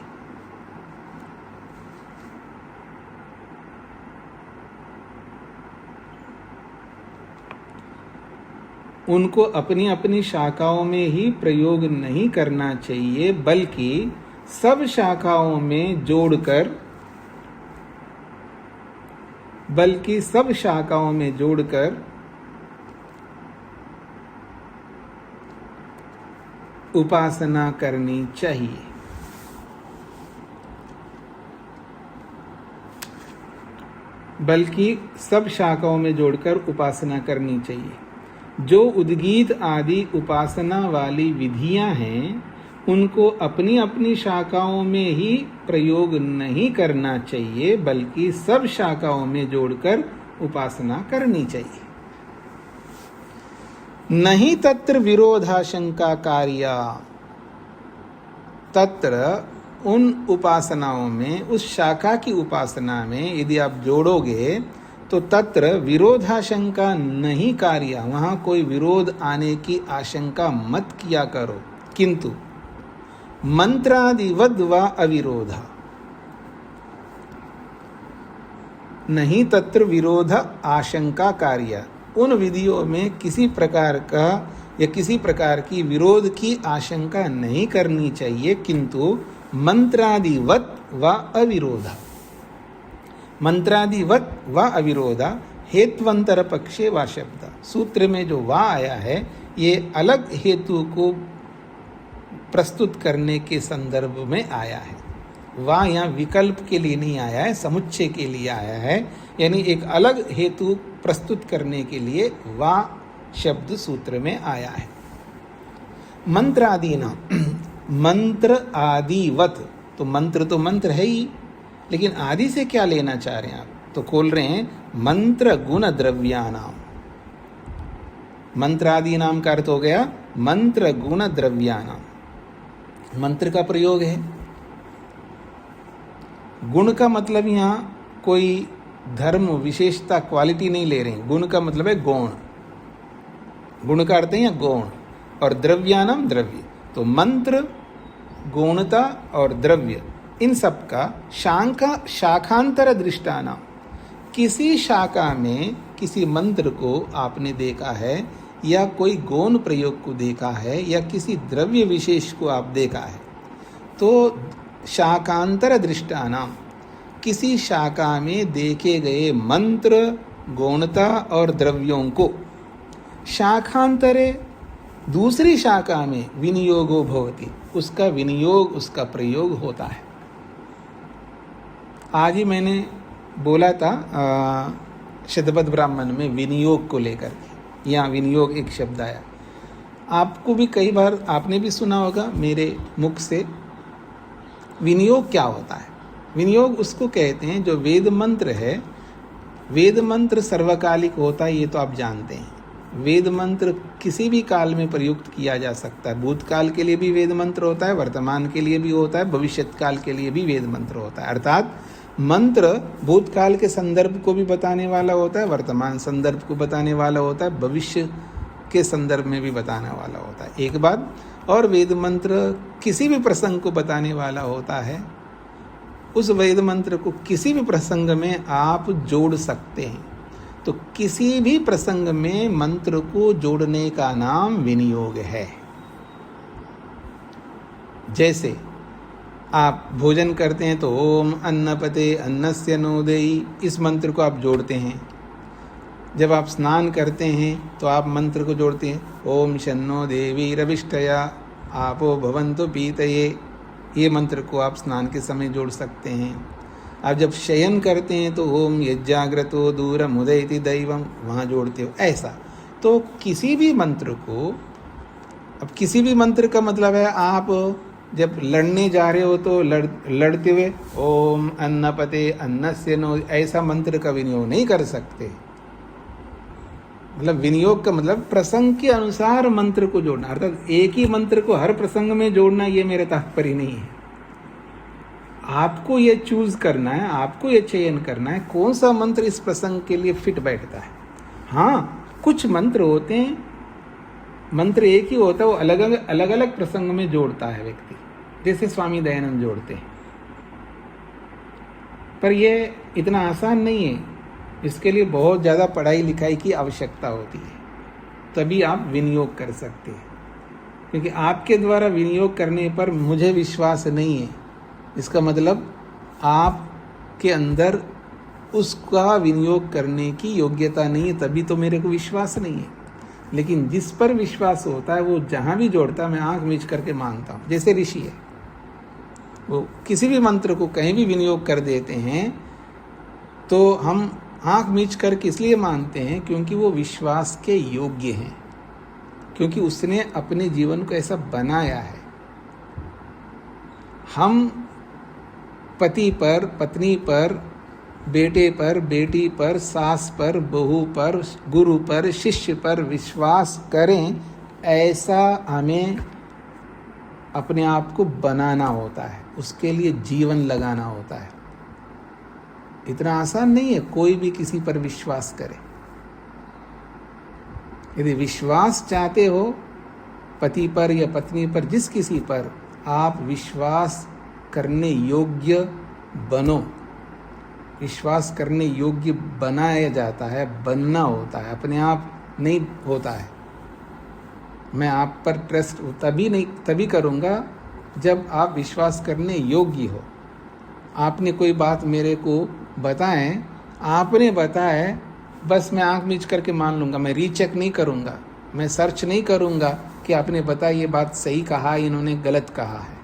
उनको अपनी अपनी शाखाओं में ही प्रयोग नहीं करना चाहिए, बल्कि सब शाखाओं में जोड़कर, उपासना करनी चाहिए। बल्कि सब शाखाओं में जोड़कर उपासना करनी चाहिए। जो उद्गीत आदि उपासना वाली विधियां हैं, उनको अपनी अपनी शाखाओं में ही प्रयोग नहीं करना चाहिए, बल्कि सब शाखाओं में जोड़कर उपासना करनी चाहिए। नहीं तत्र विरोधाशंका कार्या, तत्र उन उपासनाओं में, उस शाखा की उपासना में यदि आप जोड़ोगे तो तत्र विरोधाशंका नहीं कार्या, वहाँ कोई विरोध आने की आशंका मत किया करो। किंतु मंत्रादिवद वा अविरोधा, नहीं तत्र विरोध आशंका कार्य। उन विधियों में किसी प्रकार का या किसी प्रकार की विरोध की आशंका नहीं करनी चाहिए, किंतु मंत्रादिवत व अविरोधा, मंत्रादिवत व अविरोधा हेत्वंतर पक्षे वा शब्द। सूत्र में जो वा आया है ये अलग हेतु को प्रस्तुत करने के संदर्भ में आया है। वा यहाँ विकल्प के लिए नहीं आया है, समुच्चय के लिए आया है, यानी एक अलग हेतु प्रस्तुत करने के लिए वा शब्द सूत्र में आया है। मंत्र आदि ना, मंत्र आदिवत, तो मंत्र है ही, लेकिन आदि से क्या लेना चाह रहे हैं आप? तो खोल रहे हैं मंत्र गुण द्रव्यानाम। मंत्र आदि नाम का अर्थ हो गया मंत्र गुण द्रव्यानाम। मंत्र का प्रयोग है। गुण का मतलब यहाँ कोई धर्म विशेषता क्वालिटी नहीं ले रहे हैं। गुण का मतलब है गौण। गुण का अर्थ है यहाँ गौण, और द्रव्यानाम द्रव्य। तो मंत्र, गौणता और द्रव्य, इन सब का शाखांतर दृष्टानाम, किसी शाखा में किसी मंत्र को आपने देखा है या कोई गौण प्रयोग को देखा है या किसी द्रव्य विशेष को आप देखा है, तो शाखांतर दृष्टानाम, किसी शाखा में देखे गए मंत्र, गौणता और द्रव्यों को शाखांतरे दूसरी शाखा में विनियोगो भवति, उसका विनियोग, उसका प्रयोग होता है। आज ही मैंने बोला था शतपथ ब्राह्मण में विनियोग को लेकर के, यहाँ विनियोग एक शब्द आया। आपको भी कई बार आपने भी सुना होगा मेरे मुख से। विनियोग क्या होता है? विनियोग उसको कहते हैं जो वेद मंत्र है। वेद मंत्र सर्वकालिक होता है, ये तो आप जानते हैं। वेद मंत्र किसी भी काल में प्रयुक्त किया जा सकता है। भूतकाल के लिए भी वेद मंत्र होता है, वर्तमान के लिए भी होता है, भविष्यत काल के लिए भी वेद मंत्र होता है। अर्थात मंत्र भूतकाल के संदर्भ को भी बताने वाला होता है, वर्तमान संदर्भ को बताने वाला होता है, भविष्य के संदर्भ में भी बताने वाला होता है, एक बात। और वेद मंत्र किसी भी प्रसंग को बताने वाला होता है। उस वेद मंत्र को किसी भी प्रसंग में आप जोड़ सकते हैं। तो किसी भी प्रसंग में मंत्र को जोड़ने का नाम विनियोग है। जैसे आप भोजन करते हैं तो ओम अन्नपते अन्नस्य नोदेयी, इस मंत्र को आप जोड़ते हैं। जब आप स्नान करते हैं तो आप मंत्र को जोड़ते हैं, ओम शन्नो देवी रविष्टया आपो भवन्तु पीतये, ये मंत्र को आप स्नान के समय जोड़ सकते हैं। आप जब शयन करते हैं तो ओम यज्जाग्रतो दूरम उदयति दैवम, वहाँ जोड़ते हो। ऐसा तो किसी भी मंत्र को, अब किसी भी मंत्र का मतलब है आप जब लड़ने जा रहे हो तो लड़ते हुए ओम अन्नपते अन्नस्य नो, ऐसा मंत्र का विनियोग नहीं कर सकते। मतलब विनियोग का मतलब प्रसंग के अनुसार मंत्र को जोड़ना, अर्थात एक ही मंत्र को हर प्रसंग में जोड़ना, ये मेरा तात्पर्य नहीं है। आपको ये चूज करना है, आपको ये चयन करना है कौन सा मंत्र इस प्रसंग के लिए फिट बैठता है। हाँ, कुछ मंत्र होते हैं, मंत्र एक ही होता है, वो अलग अलग प्रसंग में जोड़ता है व्यक्ति, जैसे स्वामी दयानंद जोड़ते हैं। पर ये इतना आसान नहीं है, इसके लिए बहुत ज़्यादा पढ़ाई लिखाई की आवश्यकता होती है, तभी आप विनियोग कर सकते हैं। क्योंकि आपके द्वारा विनियोग करने पर मुझे विश्वास नहीं है, इसका मतलब आपके अंदर उसका विनियोग करने की योग्यता नहीं है, तभी तो मेरे को विश्वास नहीं है। लेकिन जिस पर विश्वास होता है वो जहाँ भी जोड़ता है मैं आँख मीच करके मानता हूँ। जैसे ऋषि है, वो किसी भी मंत्र को कहीं भी विनियोग कर देते हैं तो हम आँख मीच करके इसलिए मानते हैं क्योंकि वो विश्वास के योग्य हैं, क्योंकि उसने अपने जीवन को ऐसा बनाया है। हम पति पर, पत्नी पर, बेटे पर, बेटी पर, सास पर, बहू पर, गुरु पर, शिष्य पर विश्वास करें, ऐसा हमें अपने आप को बनाना होता है, उसके लिए जीवन लगाना होता है। इतना आसान नहीं है कोई भी किसी पर विश्वास करे। यदि विश्वास चाहते हो पति पर या पत्नी पर, जिस किसी पर आप विश्वास करने योग्य बनो, विश्वास करने योग्य बनाया जाता है, बनना होता है, अपने आप नहीं होता है। मैं आप पर ट्रस्ट तभी करूँगा जब आप विश्वास करने योग्य हो। आपने कोई बात मेरे को बताएं, आपने बताया, बस मैं आंख मीच करके मान लूँगा, मैं रीचेक नहीं करूँगा, मैं सर्च नहीं करूँगा कि आपने बताया ये बात सही कहा, इन्होंने गलत कहा है।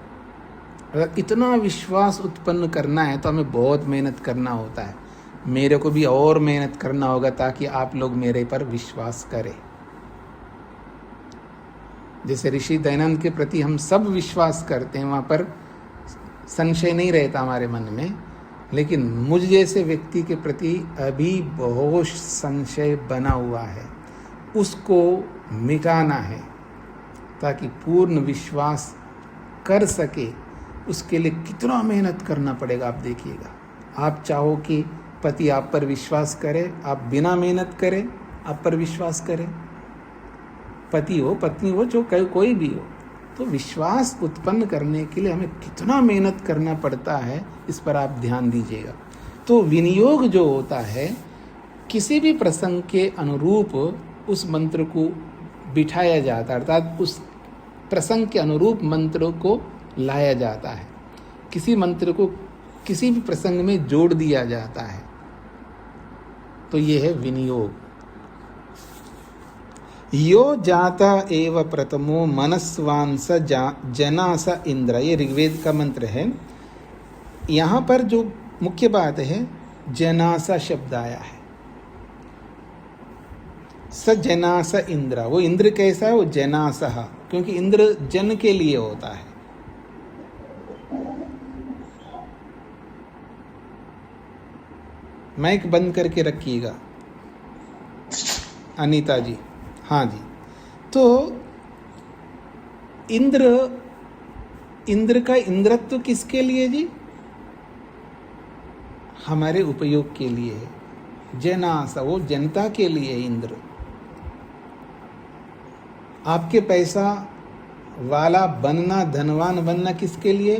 अगर इतना विश्वास उत्पन्न करना है तो हमें बहुत मेहनत करना होता है। मेरे को भी और मेहनत करना होगा ताकि आप लोग मेरे पर विश्वास करें। जैसे ऋषि दयानंद के प्रति हम सब विश्वास करते हैं, वहाँ पर संशय नहीं रहता हमारे मन में, लेकिन मुझ जैसे व्यक्ति के प्रति अभी बहुत संशय बना हुआ है, उसको मिटाना है ताकि पूर्ण विश्वास कर सके। उसके लिए कितना मेहनत करना पड़ेगा आप देखिएगा। आप चाहो कि पति आप पर विश्वास करे, आप बिना मेहनत करें आप पर विश्वास करें, पति हो पत्नी हो जो कोई भी हो, तो विश्वास उत्पन्न करने के लिए हमें कितना मेहनत करना पड़ता है, इस पर आप ध्यान दीजिएगा। तो विनियोग जो होता है, किसी भी प्रसंग के अनुरूप उस मंत्र को बिठाया जाता है, अर्थात उस प्रसंग के अनुरूप मंत्रों को लाया जाता है, किसी मंत्र को किसी भी प्रसंग में जोड़ दिया जाता है, तो ये है विनियोग। यो जाता एव प्रथमो मनस्वान स जना स इंद्र, ये ऋग्वेद का मंत्र है। यहाँ पर जो मुख्य बात है, जनासा शब्द आया है। स जनास इंद्र, वो इंद्र कैसा है? वो जनासह, क्योंकि इंद्र जन के लिए होता है। माइक बंद करके रखिएगा अनीता जी। हाँ जी, तो इंद्र का इंद्रत्व किसके लिए जी? हमारे उपयोग के लिए है। जनासा, वो जनता के लिए है इंद्र। आपके पैसा वाला बनना, धनवान बनना किसके लिए?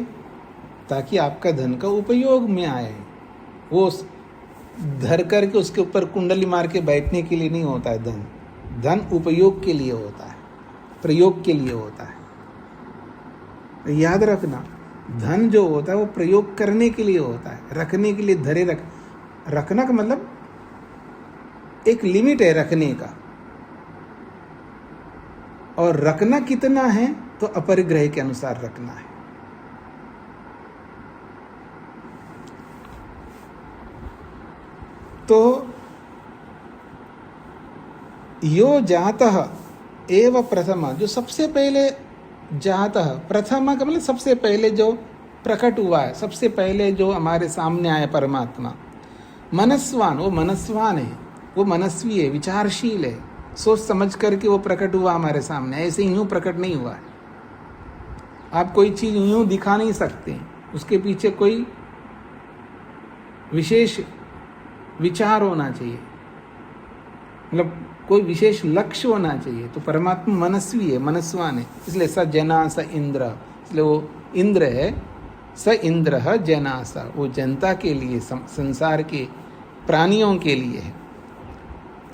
ताकि आपका धन का उपयोग में आए। वो धर करके उसके ऊपर कुंडली मार के बैठने के लिए नहीं होता है। धन उपयोग के लिए होता है, प्रयोग के लिए होता है। याद रखना, धन जो होता है वो प्रयोग करने के लिए होता है, रखने के लिए धरे रखना का मतलब एक लिमिट है रखने का, और रखना कितना है तो अपरिग्रह के अनुसार रखना है। तो यो जातः एव प्रथम, जो सबसे पहले जातः, प्रथम का मतलब सबसे पहले जो प्रकट हुआ है, सबसे पहले जो हमारे सामने आया परमात्मा। मनस्वान, वो मनस्वान है, वो मनस्वी है, विचारशील है, सोच समझ करके वो प्रकट हुआ हमारे सामने। ऐसे यूं प्रकट नहीं हुआ है। आप कोई चीज़ यूं दिखा नहीं सकते, उसके पीछे कोई विशेष विचार होना चाहिए, मतलब कोई विशेष लक्ष्य होना चाहिए। तो परमात्मा मनस्वी है, मनस्वान है, इसलिए स जना स इंद्र, इसलिए वो इंद्र है। स इंद्र जनास, वो जनता के लिए, संसार के प्राणियों के लिए है।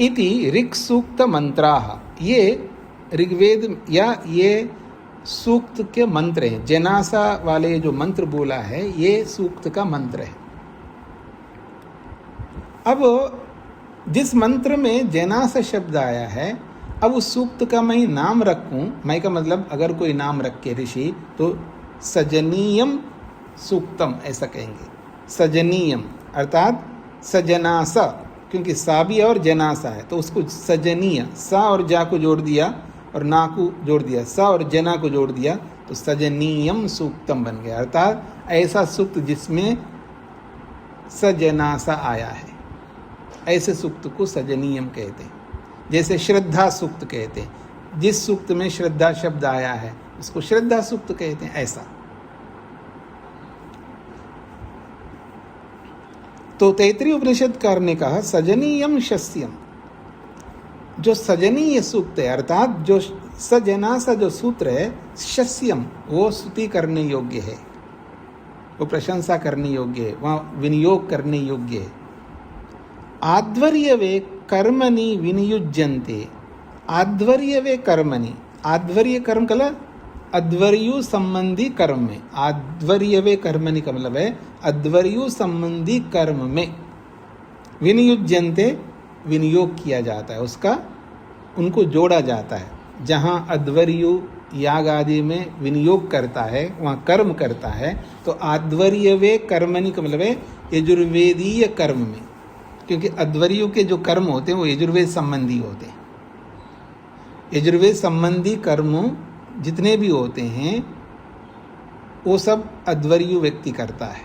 इति ऋक् सूक्त मंत्राः, ये ऋग्वेद या ये सूक्त के मंत्र हैं। जनासा वाले जो मंत्र बोला है, ये सूक्त का मंत्र है। अब जिस मंत्र में जनास शब्द आया है, अब उस सूक्त का मैं नाम रखूं, मैं का मतलब अगर कोई नाम रखे ऋषि तो सजनीयम सूक्तम ऐसा कहेंगे। सजनीयम अर्थात सजनास, क्योंकि सा भी और जनासा है, तो उसको सजनीय, सा और जा को जोड़ दिया और ना को जोड़ दिया, सा और जना को जोड़ दिया, तो सजनीयम सूक्तम बन गया। अर्थात ऐसा सूक्त जिसमें सजनासा आया है, ऐसे सूक्त को सजनीयम कहते हैं। जैसे श्रद्धा सूक्त कहते हैं, जिस सूक्त में श्रद्धा शब्द आया है उसको श्रद्धा सूक्त कहते हैं। ऐसा तो तैत्तिरीय उपनिषदकार ने कहा सजनीयम शस्यम, जो सजनीय सूक्त है, अर्थात जो सजनासा जो सूत्र है, शस्यम, वो स्तुति करने योग्य है, वो प्रशंसा करने योग्य है, वहाँ विनियोग करने योग्य है। आध्वर्यवे कर्मणि विनियुज्यन्ते, आध्वर्यवे कर्मणि, आध्वर्य कर्म कल अध्वर्यु संबंधी कर्म में, आध्वर्यवे कर्मणि का मतलब है अध्वर्यु संबंधी कर्म में विनियुज्यन्ते, विनियोग किया जाता है, उसका उनको जोड़ा जाता है। जहाँ अध्वर्यु याग आदि में विनियोग करता है, वहाँ कर्म करता है, तो आध्वर्यवे कर्मणि का मतलब है यजुर्वेदीय कर्म में, क्योंकि अध्वर्यु के जो कर्म होते हैं वो यजुर्वेद संबंधी होते हैं। यजुर्वेद संबंधी कर्म जितने भी होते हैं वो सब अध्वर्यु व्यक्ति करता है।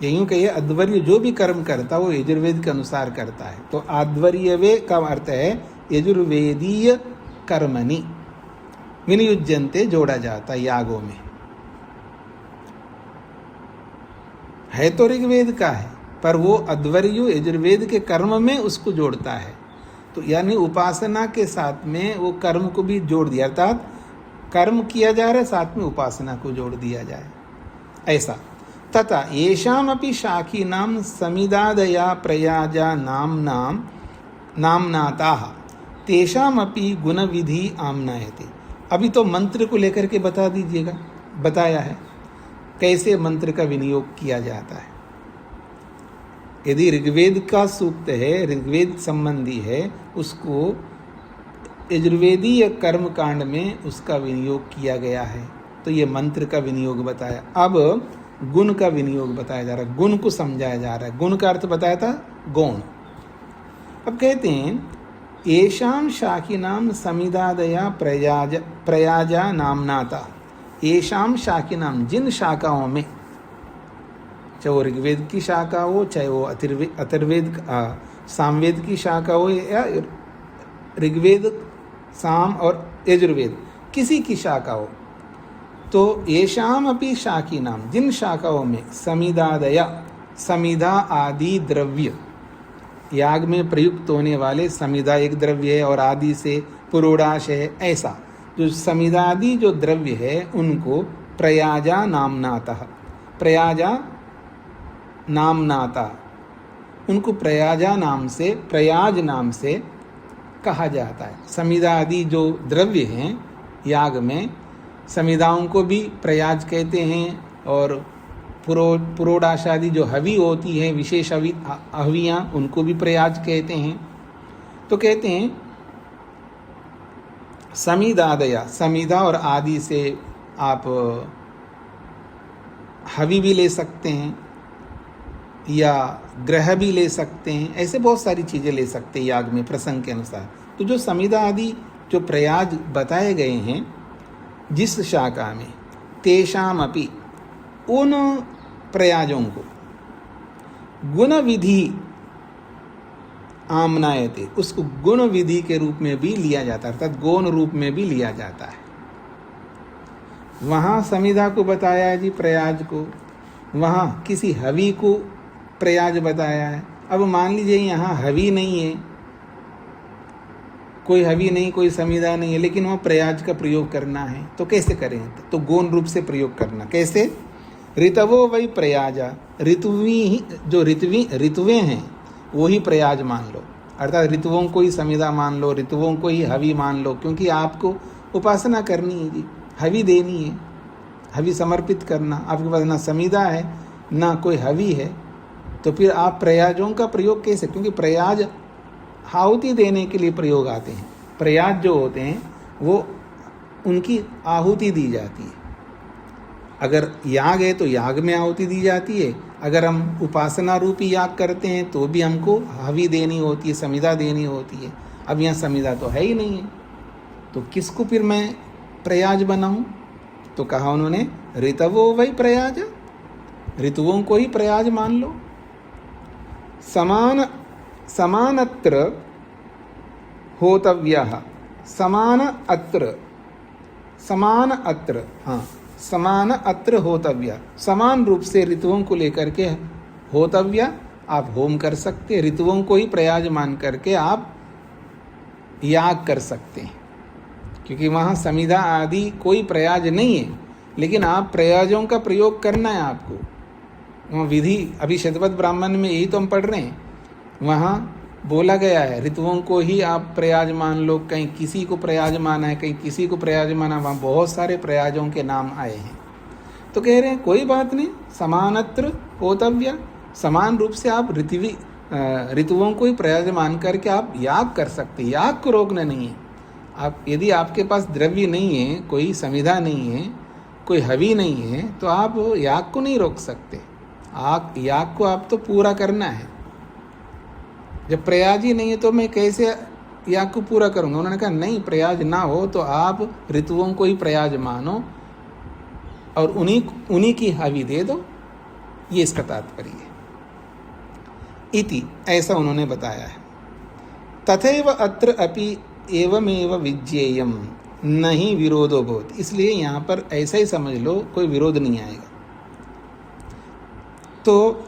यही कहिए अध्वर्य जो भी कर्म करता है वो यजुर्वेद के अनुसार करता है। तो आध्वर्यवे का अर्थ है यजुर्वेदीय कर्मणि विनियुज्यन्ते, जोड़ा जाता है यागों में। है तो ऋग्वेद का है, पर वो अध्वर्यु यजुर्वेद के कर्म में उसको जोड़ता है। तो यानी उपासना के साथ में वो कर्म को भी जोड़ दिया, अर्थात कर्म किया जा रहा है साथ में उपासना को जोड़ दिया जाए, ऐसा। तथा येषामपि शाखीनां समिदादया प्रयाजा नाम्नाताः तेषामपि गुणविधि आम्नायते। अभी तो मंत्र को लेकर के बता दीजिएगा, बताया है कैसे मंत्र का विनियोग किया जाता है। यदि ऋग्वेद का सूक्त है, ऋग्वेद संबंधी है, उसको यजुर्वेदीय कर्म कांड में उसका विनियोग किया गया है, तो ये मंत्र का विनियोग बताया। अब गुण का विनियोग बताया जा रहा है, गुण को समझाया जा रहा है। गुण का अर्थ बताया था गौण। अब कहते हैं येषां शाखिनां समिदादया प्रयाजा नाम्नाता, येषां शाखिनां, जिन शाखाओं में, चाहे वो ऋग्वेद की शाखा हो, चाहे वो अथर्वेद सामवेद की शाखा हो, या ऋग्वेद साम और यजुर्वेद किसी की शाखा हो, तो येषाम अपि शाखिनां, जिन शाखाओं में समिदादया, समिधा आदि द्रव्य, याग में प्रयुक्त होने वाले समिधा एक द्रव्य है और आदि से पुरोडाश है, ऐसा जो समिधादि जो द्रव्य है उनको प्रयाजा नाम्नातः, प्रयाजा नाम्नाता, उनको प्रयाजा नाम से, प्रयाज नाम से कहा जाता है। समिधादि जो द्रव्य हैं याग में, समिधाओं को भी प्रयाज कहते हैं, और पुरोडाशादि जो हवि होती है, विशेष हवियाँ, उनको भी प्रयाज कहते हैं। तो कहते हैं समिदादया, समिधा और आदि से आप हवि भी ले सकते हैं या ग्रह भी ले सकते हैं, ऐसे बहुत सारी चीज़ें ले सकते हैं याग में प्रसंग के अनुसार। तो जो समिधा आदि जो प्रयाज बताए गए हैं जिस शाखा में, तेषाम अपि, उन प्रयाजों को गुण विधि आम्नायते, उसको गुण विधि के रूप में भी लिया जाता है, अर्थात गौण रूप में भी लिया जाता है। वहाँ समिधा को बताया है जी प्रयाज को, वहाँ किसी हवि को प्रयाज बताया है। अब मान लीजिए यहाँ हवि नहीं है, कोई हवि नहीं, कोई समिधा नहीं है, लेकिन वहाँ प्रयाज का प्रयोग करना है, तो कैसे करें? तो गौण रूप से प्रयोग करना। कैसे? ऋतवो वही प्रयाजा, ऋतुवी, जो ऋतुवें हैं वही प्रयाज मान लो, अर्थात ऋतुओं को ही समिधा मान लो, ऋतुओं को ही हवि मान लो, क्योंकि आपको उपासना करनी है जी, हवि देनी है, हवि समर्पित करना। आपके पास ना समिधा है ना कोई हवि है, तो फिर आप प्रयाजों का प्रयोग कैसे? क्योंकि प्रयाज आहुति देने के लिए प्रयोग आते हैं। प्रयाज जो होते हैं वो उनकी आहुति दी जाती है। अगर याग है तो याग में आहुति दी जाती है, अगर हम उपासना रूपी याग करते हैं तो भी हमको हवि देनी होती है, समिधा देनी होती है। अब यहाँ समिधा तो है ही नहीं है, तो किसको फिर मैं प्रयाज बनाऊं? तो कहा उन्होंने ऋतवो वही प्रयाज, ऋतुओं को ही प्रयाज मान लो। समानत्र होतव्यः, समान अत्र होतव्य, समान रूप से ऋतुओं को लेकर के होतव्य आप होम कर सकते हैं, ऋतुओं को ही प्रयाज मान करके आप याग कर सकते हैं, क्योंकि वहाँ समिधा आदि कोई प्रयाज नहीं है। लेकिन आप प्रयाजों का प्रयोग करना है आपको। वहाँ विधि, अभी शतपथ ब्राह्मण में यही तो हम पढ़ रहे हैं, वहाँ बोला गया है ऋतुओं को ही आप प्रयाज मान लो, कहीं किसी को प्रयाज माना है, कहीं किसी को प्रयाज माना, वहाँ बहुत सारे प्रयाजों के नाम आए हैं। तो कह रहे हैं कोई बात नहीं, समानत्र होतव्य, समान रूप से आप ऋतुओं को ही प्रयाज मान करके आप याग कर सकते, याग को रोकना नहीं है। आप यदि आपके पास द्रव्य नहीं है, कोई समिधा नहीं है, कोई हवि नहीं है, तो आप याग को नहीं रोक सकते। याग को आप तो पूरा करना है। जब प्रयाज ही नहीं है तो मैं कैसे याग को पूरा करूँगा? उन्होंने कहा नहीं, प्रयाज ना हो तो आप ऋतुओं को ही प्रयाज मानो और उन्हीं की हवि दे दो, ये इसका तात्पर्य है। इति, ऐसा उन्होंने बताया है। तथैव अत्र अपि एवमेव विज्ञेयम नहीं विरोधो भवति, इसलिए यहाँ पर ऐसा ही समझ लो, कोई विरोध नहीं आएगा। तो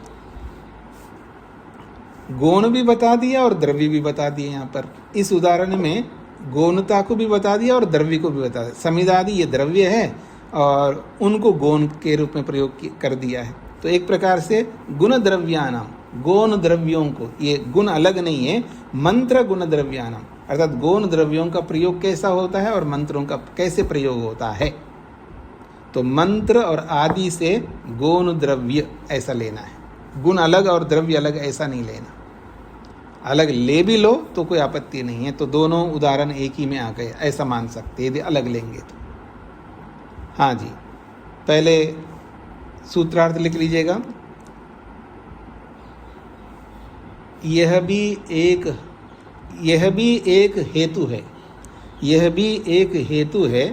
गौण भी बता दिया और द्रव्य भी बता दिया। यहाँ पर इस उदाहरण में गौणता को भी बता दिया और द्रव्य को भी बता दिया। समिदादि ये द्रव्य है और उनको गौण के रूप में प्रयोग कर दिया है। तो एक प्रकार से गुण द्रव्यानाम, गौण द्रव्यों को, ये गुण अलग नहीं है, मंत्र गुण द्रव्यानाम, अर्थात गौण द्रव्यों का प्रयोग कैसा होता है और मंत्रों का कैसे प्रयोग होता है। तो मंत्र और आदि से गौण द्रव्य ऐसा लेना है, गुण अलग और द्रव्य अलग ऐसा नहीं लेना। अलग ले भी लो तो कोई आपत्ति नहीं है, तो दोनों उदाहरण एक ही में आ गए, ऐसा मान सकते यदि अलग लेंगे तो। हाँ जी, पहले सूत्रार्थ लिख लीजिएगा। यह भी एक हेतु है, यह भी एक हेतु है,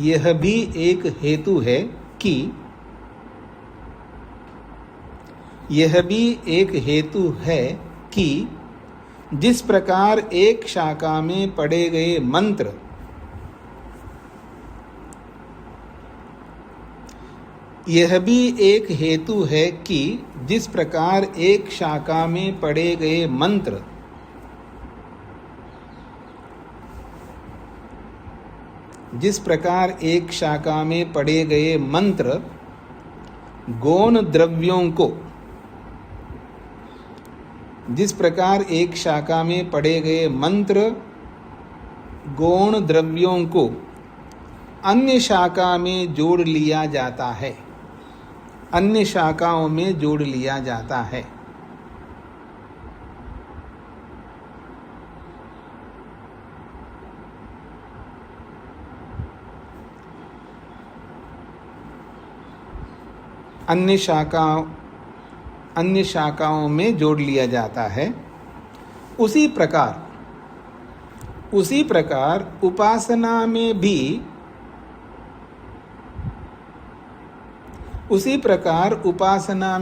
यह भी एक हेतु है कि, यह भी एक हेतु है कि जिस प्रकार एक शाखा में पढ़े गए मंत्र यह भी एक हेतु है कि जिस प्रकार एक शाखा में पढ़े गए मंत्र जिस प्रकार एक शाखा में पढ़े गए मंत्र गौण द्रव्यों को, जिस प्रकार एक शाखा में पढ़े गए मंत्र गौण द्रव्यों को अन्य शाखा में जोड़ लिया जाता है, अन्य शाखाओं में जोड़ लिया जाता है। अन्य शाखाओं में जोड़ लिया जाता है। उसी प्रकार उपासना में भी, उसी प्रकार उपासना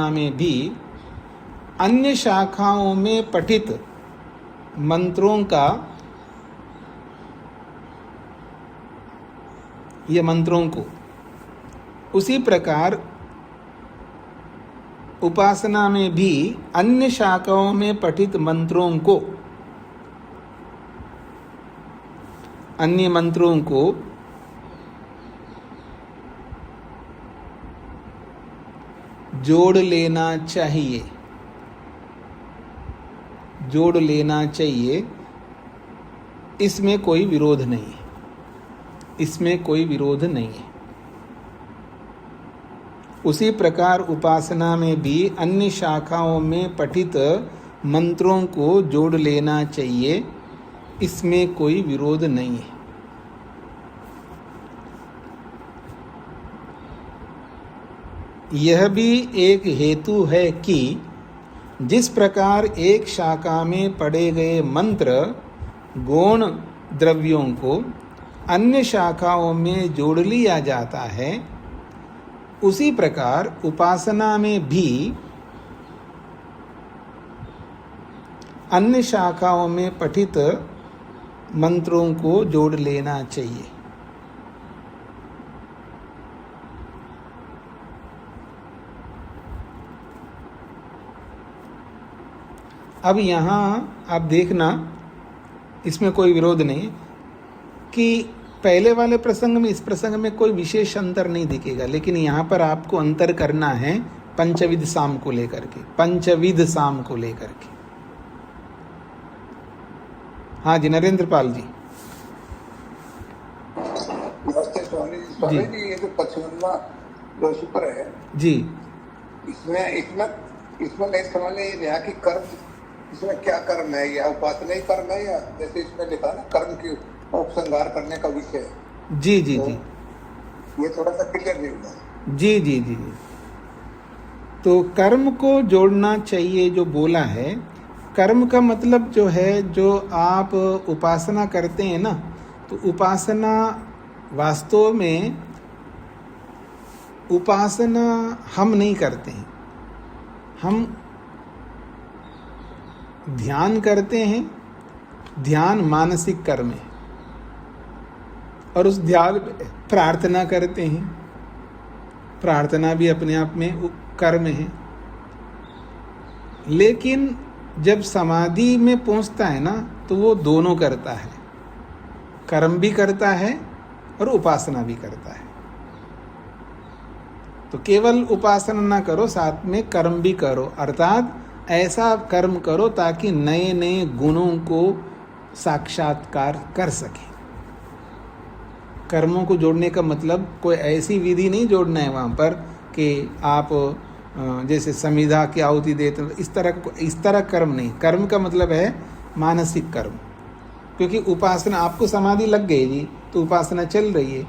में भी अन्य शाखाओं में पठित मंत्रों का, ये मंत्रों को, उसी प्रकार उपासना में भी अन्य शाखाओं में पठित मंत्रों को, अन्य मंत्रों को जोड़ लेना चाहिए, जोड़ लेना चाहिए। इसमें कोई विरोध नहीं है, इसमें कोई विरोध नहीं है। उसी प्रकार उपासना में भी अन्य शाखाओं में पठित मंत्रों को जोड़ लेना चाहिए, इसमें कोई विरोध नहीं है। यह भी एक हेतु है कि जिस प्रकार एक शाखा में पढ़े गए मंत्र गौण द्रव्यों को अन्य शाखाओं में जोड़ लिया जाता है, उसी प्रकार उपासना में भी अन्य शाखाओं में पठित मंत्रों को जोड़ लेना चाहिए। अब यहाँ आप देखना, इसमें कोई विरोध नहीं है कि पहले वाले प्रसंग में इस प्रसंग में कोई विशेष अंतर नहीं दिखेगा, लेकिन यहाँ पर आपको अंतर करना है पंचविध साम को लेकर के, पंचविध साम को लेकर के। हाँ जी, नरेंद्र पाल जी। नमस्ते स्वामी जी। स्वामी जी, ये जो 55वां जो सूत्र है जी, इसमें मैं समझ नहीं रहा कि कर्म, इसमें क्या कर्म है, या उपासना ही कर्म है, या जैसे इसमें लिखा ना कर्म की उपसंहार करने का विषय। जी जी जी, ये थोड़ा सा क्लियर नहीं हुआ। जी जी जी। तो कर्म को जोड़ना चाहिए जो बोला है। कर्म का मतलब जो है, जो आप उपासना करते हैं ना, तो उपासना वास्तव में उपासना हम नहीं करते हैं, हम ध्यान करते हैं। ध्यान मानसिक कर्म है, और उस ध्यान में प्रार्थना करते हैं। प्रार्थना भी अपने आप में कर्म है। लेकिन जब समाधि में पहुंचता है ना, तो वो दोनों करता है, कर्म भी करता है और उपासना भी करता है। तो केवल उपासना ना करो, साथ में कर्म भी करो, अर्थात ऐसा कर्म करो ताकि नए नए गुणों को साक्षात्कार कर सके। कर्मों को जोड़ने का मतलब कोई ऐसी विधि नहीं जोड़ना है वहाँ पर कि आप जैसे समिधा की आहुति देते हो, इस तरह कर्म नहीं। कर्म का मतलब है मानसिक कर्म, क्योंकि उपासना, आपको समाधि लग गई जी, तो उपासना चल रही है,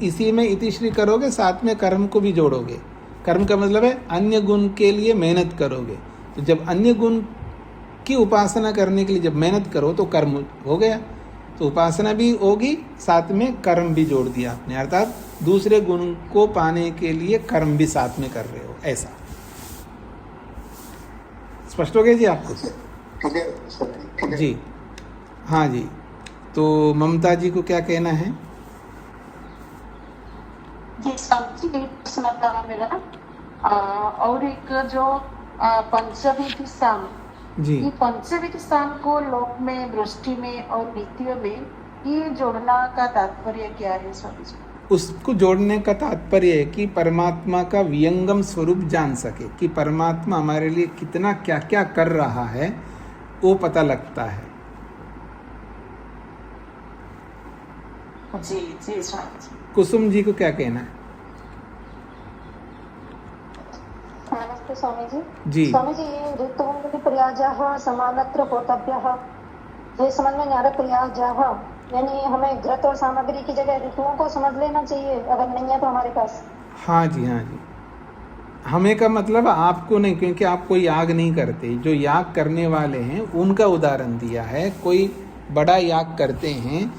इसी में इतिश्री करोगे, साथ में कर्म को भी जोड़ोगे। कर्म का मतलब है अन्य गुण के लिए मेहनत करोगे। तो जब अन्य गुण की उपासना करने के लिए जब मेहनत करो तो कर्म हो गया। तो उपासना भी होगी, साथ में कर्म भी जोड़ दिया आपने, अर्थात दूसरे गुण को पाने के लिए कर्म भी साथ में कर रहे हो, ऐसा। स्पष्ट हो गया जी आपको? जी हाँ जी। तो ममता जी को क्या कहना है? जी स्वामी जी, प्रश्न था मेरा। और एक जो पंचविध साम, जी, ये पंचविध साम को लोक में, दृष्टि में और नीतियों में ये जोड़ना का तात्पर्य क्या है स्वामी जी? उसको जोड़ने का तात्पर्य है कि परमात्मा का वियंगम स्वरूप जान सके, कि परमात्मा हमारे लिए कितना क्या क्या कर रहा है वो पता लगता है। जी जी स्वामी जी। कुसुम जी को क्या कहना है? नमस्ते स्वामी जी। जी स्वामी जी, ये ऋतुओं प्रयाजः समानत्र होतव्यः, ये समझ में नहीं आ रहा। प्रयाजः यानी हमें घृत और सामग्री की जगह ऋतुओं को समझ लेना चाहिए, अगर नहीं है तो हमारे पास। हाँ जी, हाँ जी। हमें का मतलब आपको नहीं, क्योंकि आप कोई याग नहीं करते। जो याग करने वाले हैं उनका उदाहरण दिया है। कोई बड़ा याग करते हैं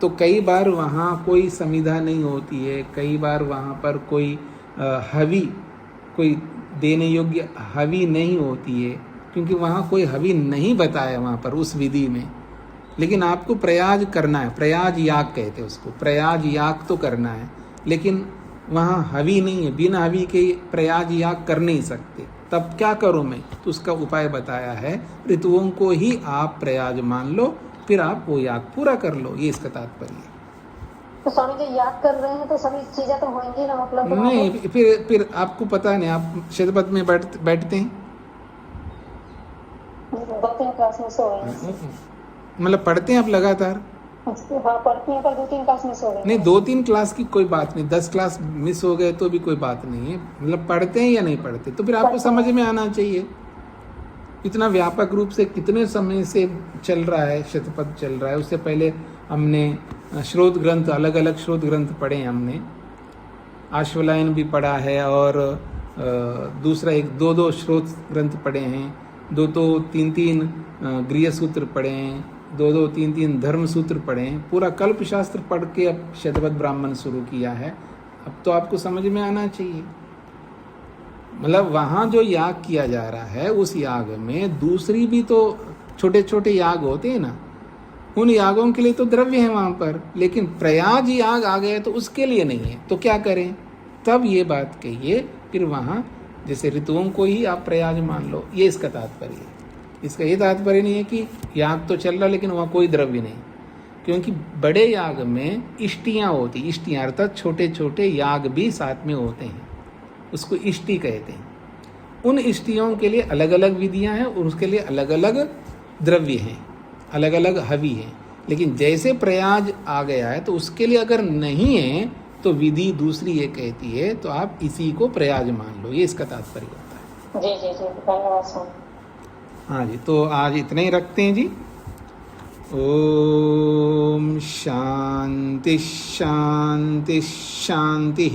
तो कई बार वहाँ कोई समिधा नहीं होती है, कई बार वहाँ पर कोई हवी, कोई देने योग्य हवी नहीं होती है, क्योंकि वहाँ कोई हवी नहीं बताया वहाँ पर उस विधि में। लेकिन आपको प्रयाग करना है, प्रयाग याग कहते हैं उसको, प्रयाग याग तो करना है, लेकिन वहाँ हवी नहीं है, बिना हवी के प्रयाग याग कर नहीं सकते। तब क्या करूँ मैं? तो उसका उपाय बताया है, ऋतुओं को ही आप प्रयाग मान लो, फिर आप वो याग पूरा कर लो, ये इसका तात्पर्य है। तो स्वामी जी याद कर रहे हैं तो सभी चीजें तो होंगी ना, मतलब नहीं, फिर आपको पता नहीं, आप शतपथ में बैठते हैं, 2-3 क्लास में सो गए, मतलब पढ़ते हैं आप लगातार? हाँ पढ़ती हैं, पर 2-3 क्लास में सो गए। नहीं, 2-3 क्लास की कोई बात नहीं, 10 क्लास मिस हो गए तो भी कोई बात नहीं है। मतलब पढ़ते हैं या नहीं पढ़ते, तो फिर आपको समझ में आना चाहिए। इतना व्यापक रूप से कितने समय से चल रहा है, शतपथ चल रहा है। उससे पहले हमने श्रोत ग्रंथ, अलग अलग श्रोत ग्रंथ पढ़े हैं हमने, आश्वलायन भी पढ़ा है, और दूसरा 1-2 श्रोत ग्रंथ पढ़े हैं, 2-2, 3-3 गृह सूत्र पढ़े हैं, 2-2, 3-3 धर्म सूत्र पढ़े हैं। पूरा कल्प शास्त्र पढ़ के अब शतपथ ब्राह्मण शुरू किया है। अब तो आपको समझ में आना चाहिए। मतलब वहाँ जो याग किया जा रहा है, उस याग में दूसरी भी तो छोटे छोटे याग होते हैं ना, उन यागों के लिए तो द्रव्य है वहाँ पर, लेकिन प्रयाग याग आ गए तो उसके लिए नहीं है। तो क्या करें? तब ये बात कहिए, फिर वहाँ जैसे ऋतुओं को ही आप प्रयाग मान लो, ये इसका तात्पर्य है। इसका ये तात्पर्य नहीं है कि याग तो चल रहा लेकिन वहाँ कोई द्रव्य नहीं, क्योंकि बड़े याग में इष्टियाँ होती, इष्टियाँ अर्थात छोटे छोटे याग भी साथ में होते हैं, उसको इष्टि कहते हैं। उन इष्टियों के लिए अलग अलग विधियाँ हैं और उसके लिए अलग अलग द्रव्य हैं, अलग अलग हवि हैं। लेकिन जैसे प्रयाज आ गया है तो उसके लिए अगर नहीं है तो विधि दूसरी ये कहती है तो आप इसी को प्रयाज मान लो, ये इसका तात्पर्य होता है। जी जी जी, धन्यवाद स्वामी। हाँ जी, तो आज इतना ही रखते हैं जी। ओम शांति शांति शांति।